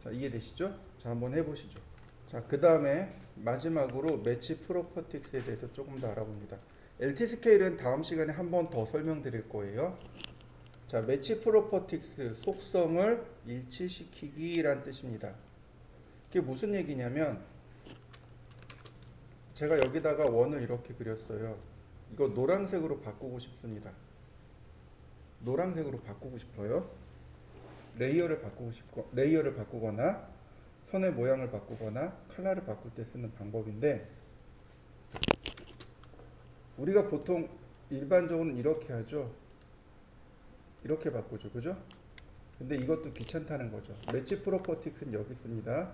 자, 이해되시죠? 자, 한번 해보시죠. 자, 그 다음에 마지막으로 매치 프로퍼틱스에 대해서 조금 더 알아봅니다. LT 스케일은 다음 시간에 한 번 더 설명드릴 거예요. 자, 매치 프로퍼틱스, 속성을 일치시키기란 뜻입니다. 그게 무슨 얘기냐면, 제가 여기다가 원을 이렇게 그렸어요. 이거 노란색으로 바꾸고 싶습니다. 노란색으로 바꾸고 싶어요. 레이어를 바꾸거나 선의 모양을 바꾸거나 컬러를 바꿀 때 쓰는 방법인데, 우리가 보통 일반적으로는 이렇게 하죠. 이렇게 바꾸죠. 그죠? 근데 이것도 귀찮다는 거죠. 매치 프로퍼틱스는 여기 있습니다.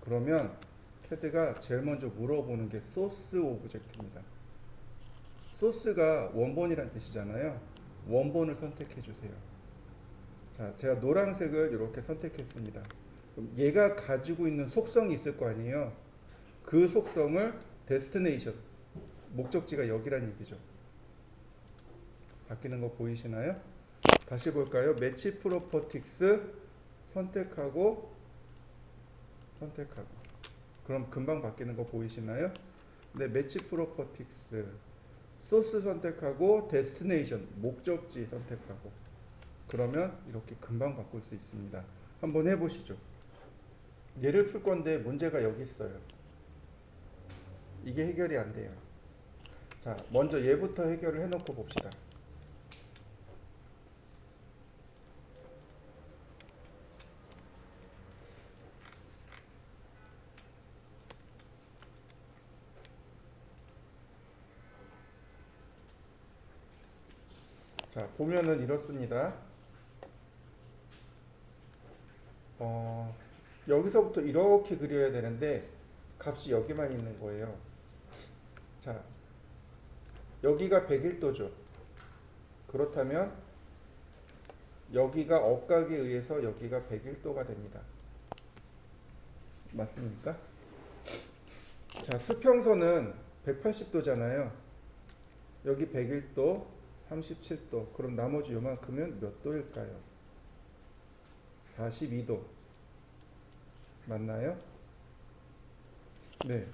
그러면 캐드가 제일 먼저 물어보는 게 소스 오브젝트입니다. 소스가 원본이란 뜻이잖아요. 원본을 선택해 주세요. 자, 제가 노란색을 이렇게 선택했습니다. 그럼 얘가 가지고 있는 속성이 있을 거 아니에요. 그 속성을 데스티네이션, 목적지가 여기란 얘기죠. 바뀌는 거 보이시나요? 다시 볼까요? 매치 프로퍼틱스 선택하고 그럼 금방 바뀌는 거 보이시나요? 네, 매치 프로퍼틱스 소스 선택하고 데스티네이션, 목적지 선택하고, 그러면 이렇게 금방 바꿀 수 있습니다. 한번 해보시죠. 얘를 풀 건데 문제가 여기 있어요. 이게 해결이 안 돼요. 자, 먼저 얘부터 해결을 해놓고 봅시다. 자, 보면은 이렇습니다. 여기서부터 이렇게 그려야 되는데 값이 여기만 있는 거예요. 자, 여기가 101도죠. 그렇다면 여기가 억각에 의해서 여기가 101도가 됩니다. 맞습니까? 자, 수평선은 180도잖아요. 여기 101도, 37도. 그럼 나머지 요만큼은 몇 도일까요? 42도. 맞나요? 네.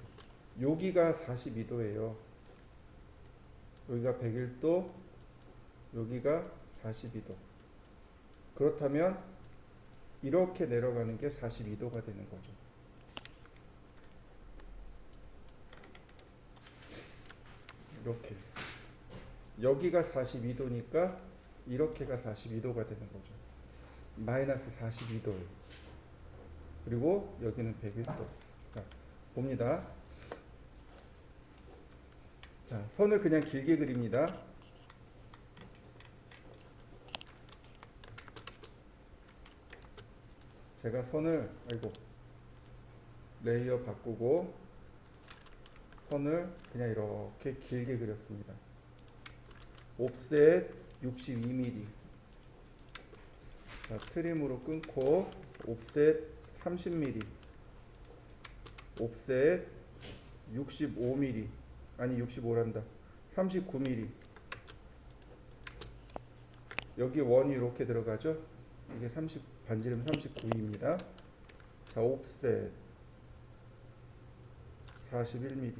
여기가 42도예요. 여기가 101도, 여기가 42도. 그렇다면 이렇게 내려가는 게 42도가 되는 거죠. 이렇게. 여기가 42도니까 이렇게가 42도가 되는 거죠. 마이너스 42도예요. 그리고 여기는 101도. 자, 봅니다. 자, 선을 그냥 길게 그립니다. 제가 선을, 레이어 바꾸고 선을 그냥 이렇게 길게 그렸습니다. 옵셋 62mm. 자, 트림으로 끊고 옵셋 30mm. 옵셋 65mm. 아니 65란다. 39mm. 여기 원이 이렇게 들어가죠. 이게 30 반지름 39입니다. 자, 옵셋 41mm.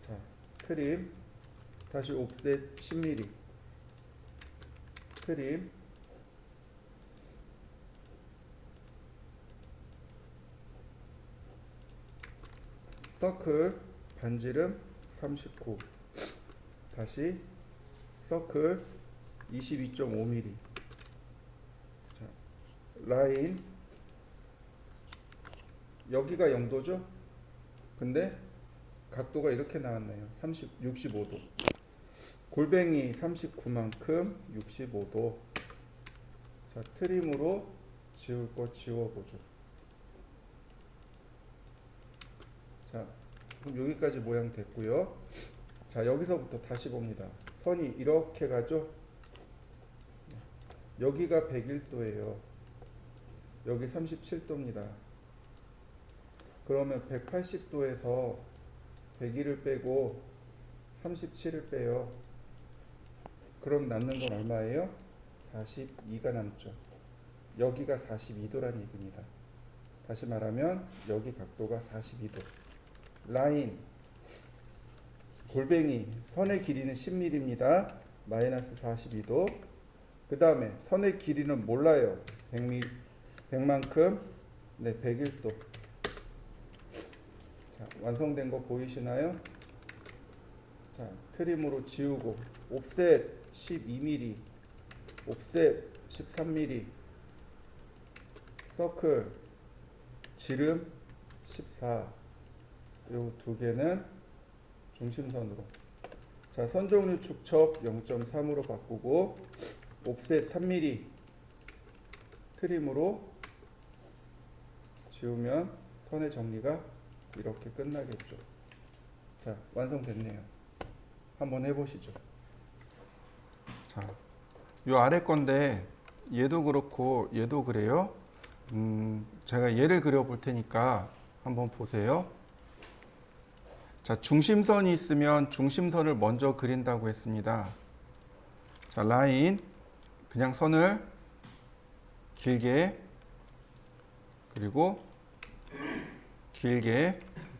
자, 트림 다시 옵셋 10mm. 트림 서클 반지름 39. 다시 서클 22.5mm. 자, 라인 여기가 0도죠? 근데 각도가 이렇게 나왔네요. 65도. 골뱅이 39만큼 65도. 자, 트림으로 지울 거 지워보죠. 자, 그럼 여기까지 모양 됐고요. 자, 여기서부터 다시 봅니다. 선이 이렇게 가죠? 여기가 101도예요. 여기 37도입니다. 그러면 180도에서 101을 빼고 37을 빼요. 그럼 남는 건 얼마예요? 42가 남죠. 여기가 42도란 얘기입니다. 다시 말하면 여기 각도가 42도. 라인 골뱅이 선의 길이는 10mm입니다. 마이너스 42도. 그 다음에 선의 길이는 몰라요. 100만큼 네 101도. 자, 완성된 거 보이시나요? 자, 트림으로 지우고 옵셋 12mm, 옵셋 13mm, 서클 지름 14. 요 두 개는 중심선으로. 자, 선종류 축척 0.3으로 바꾸고 옵셋 3mm 트림으로 지우면 선의 정리가 이렇게 끝나겠죠. 자, 완성됐네요. 한번 해보시죠. 자, 요 아래 건데 얘도 그렇고 얘도 그래요. 제가 얘를 그려볼 테니까 한번 보세요. 자, 중심선이 있으면 중심선을 먼저 그린다고 했습니다. 자, 라인 그냥 선을 길게 그리고 길게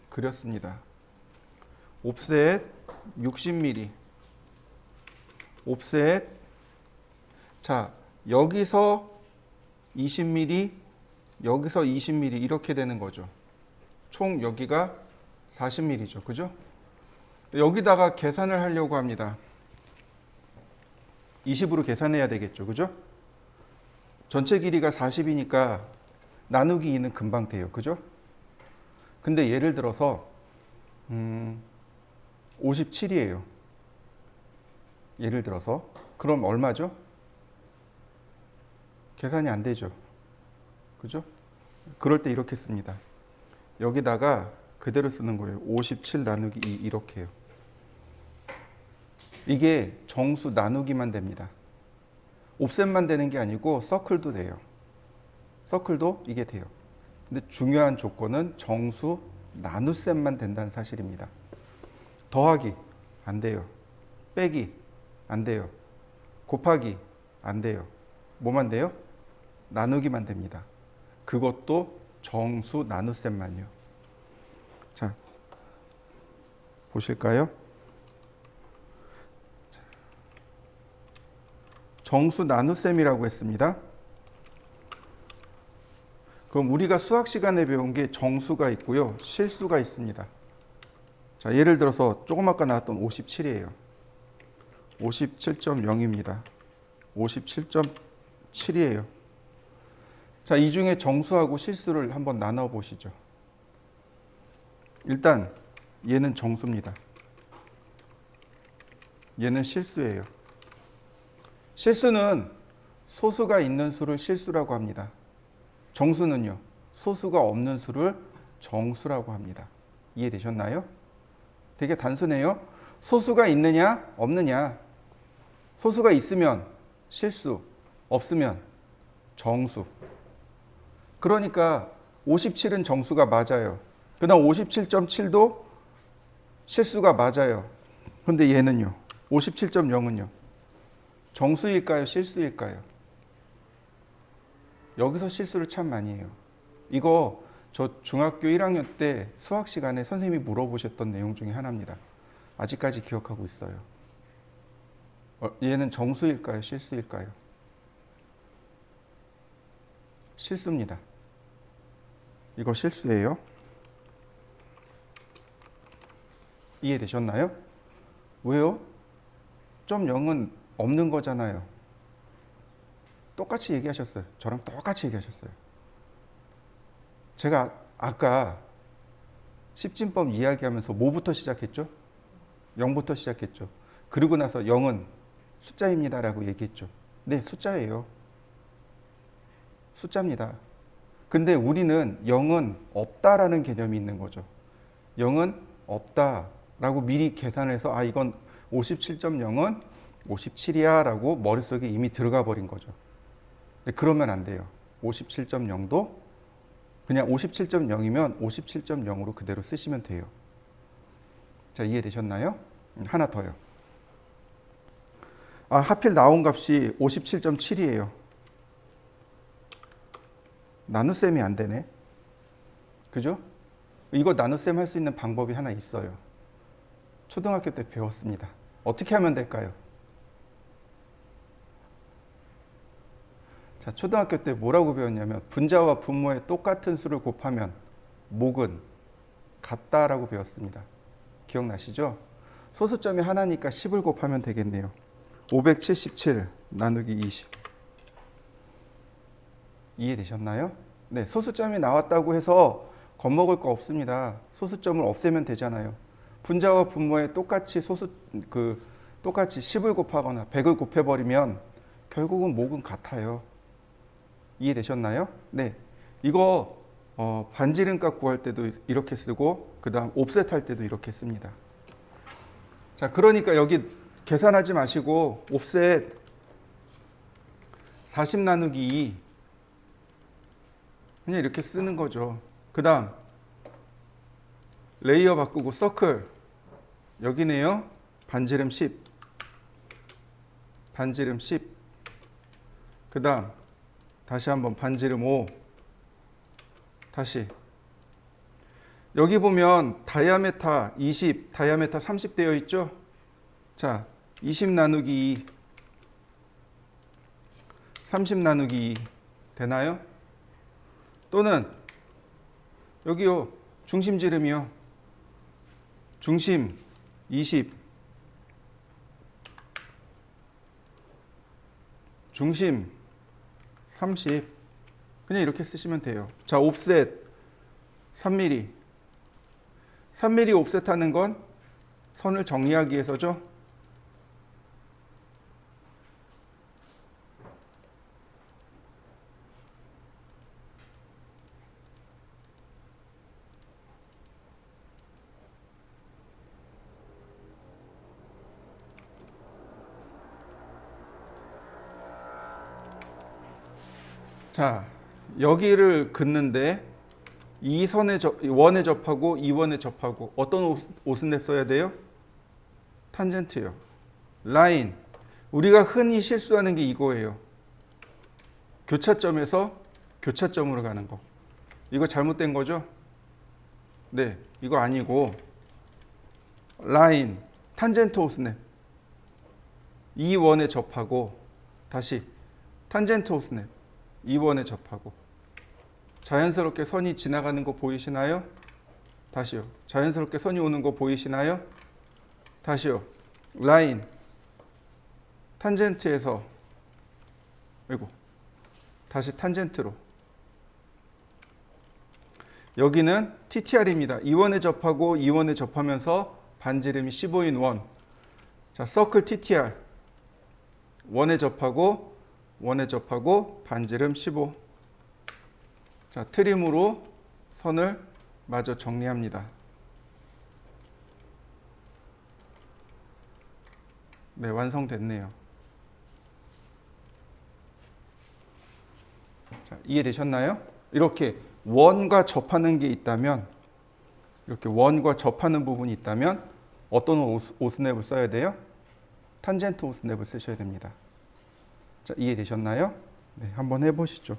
그렸습니다. 옵셋 60mm. 옵셋. 자, 여기서 20mm, 여기서 20mm 이렇게 되는 거죠. 총 여기가 40mm죠. 그죠? 여기다가 계산을 하려고 합니다. 20으로 계산해야 되겠죠. 그죠? 전체 길이가 40이니까 나누기 2는 금방 돼요. 그죠? 근데 예를 들어서 57이에요. 예를 들어서 그럼 얼마죠? 계산이 안 되죠. 그죠? 그럴 때 이렇게 씁니다. 여기다가 그대로 쓰는 거예요. 57 나누기 2 이렇게 해요. 이게 정수 나누기만 됩니다. 옵셋만 되는 게 아니고 서클도 돼요. 서클도 이게 돼요. 근데 중요한 조건은 정수 나눗셈만 된다는 사실입니다. 더하기 안 돼요. 빼기 안 돼요. 곱하기 안 돼요. 뭐만 돼요? 나누기만 됩니다. 그것도 정수 나눗셈만요. 자, 보실까요? 정수 나눗셈이라고 했습니다. 그럼 우리가 수학 시간에 배운 게 정수가 있고요. 실수가 있습니다. 자, 예를 들어서 조금 아까 나왔던 57이에요. 57.0입니다. 57.7이에요. 자, 이 중에 정수하고 실수를 한번 나눠 보시죠. 일단 얘는 정수입니다. 얘는 실수예요. 실수는 소수가 있는 수를 실수라고 합니다. 정수는요, 소수가 없는 수를 정수라고 합니다. 이해되셨나요? 되게 단순해요. 소수가 있느냐, 없느냐. 소수가 있으면 실수, 없으면 정수. 그러니까 57은 정수가 맞아요. 그 다음 57.7도 실수가 맞아요. 근데 얘는요, 57.0은요, 정수일까요, 실수일까요? 여기서 실수를 참 많이 해요. 이거 저 중학교 1학년 때 수학 시간에 선생님이 물어보셨던 내용 중에 하나입니다. 아직까지 기억하고 있어요. 얘는 정수일까요, 실수일까요? 실수입니다. 이거 실수예요. 이해되셨나요? 왜요? 점 0은 없는 거잖아요. 똑같이 얘기하셨어요. 저랑 똑같이 얘기하셨어요. 제가 아까 십진법 이야기하면서 뭐부터 시작했죠? 0부터 시작했죠. 그리고 나서 0은 숫자입니다라고 얘기했죠. 네, 숫자예요. 숫자입니다. 근데 우리는 0은 없다라는 개념이 있는 거죠. 0은 없다라고 미리 계산해서 아 이건 57.0은 57이야 라고 머릿속에 이미 들어가 버린 거죠. 근데 그러면 안 돼요. 57.0도 그냥 57.0이면 57.0으로 그대로 쓰시면 돼요. 자, 이해되셨나요? 하나 더요. 아, 하필 나온 값이 57.7이에요. 나눗셈이 안 되네. 그죠? 이거 나눗셈 할 수 있는 방법이 하나 있어요. 초등학교 때 배웠습니다. 어떻게 하면 될까요? 자, 초등학교 때 뭐라고 배웠냐면 분자와 분모의 똑같은 수를 곱하면 목은 같다라고 배웠습니다. 기억나시죠? 소수점이 하나니까 10을 곱하면 되겠네요. 577 나누기 20. 이해되셨나요? 네, 소수점이 나왔다고 해서 겁먹을 거 없습니다. 소수점을 없애면 되잖아요. 분자와 분모에 똑같이 똑같이 10을 곱하거나 100을 곱해버리면 결국은 목은 같아요. 이해되셨나요? 네, 이거 반지름값 구할 때도 이렇게 쓰고 그 다음 옵셋 할 때도 이렇게 씁니다. 자, 그러니까 여기 계산하지 마시고 옵셋 40 나누기 2 그냥 이렇게 쓰는 거죠. 그 다음 레이어 바꾸고 서클 여기네요. 반지름 10 반지름 10 그 다음 다시 한번 반지름 5 다시 여기 보면 다이아메타 20 다이아메타 30 되어 있죠. 자, 20 나누기 2 30 나누기 2 되나요? 또는 여기요 중심지름이요 중심 20 중심 30 그냥 이렇게 쓰시면 돼요. 자, 옵셋 3mm 3mm 옵셋 하는 건 선을 정리하기 위해서죠. 자, 여기를 긋는데 이 선에 원에 접하고 이 원에 접하고 어떤 오스냅 써야 돼요? 탄젠트요. 라인. 우리가 흔히 실수하는 게 이거예요. 교차점에서 교차점으로 가는 거. 이거 잘못된 거죠? 네, 이거 아니고 라인, 탄젠트 오스냅. 이 원에 접하고 다시 탄젠트 오스냅. 이 원에 접하고 자연스럽게 선이 지나가는 거 보이시나요? 다시요. 자연스럽게 선이 오는 거 보이시나요? 다시요. 라인 탄젠트에서 아이고 다시 탄젠트로 여기는 TTR입니다. 이 원에 접하고 이 원에 접하면서 반지름이 15인 원. 자, 서클 TTR 원에 접하고 반지름 15. 자, 트림으로 선을 마저 정리합니다. 네, 완성됐네요. 자, 이해되셨나요? 이렇게 원과 접하는 게 있다면 이렇게 원과 접하는 부분이 있다면 어떤 오스냅을 써야 돼요? 탄젠트 오스냅을 쓰셔야 됩니다. 자, 이해되셨나요? 네, 한번 해보시죠.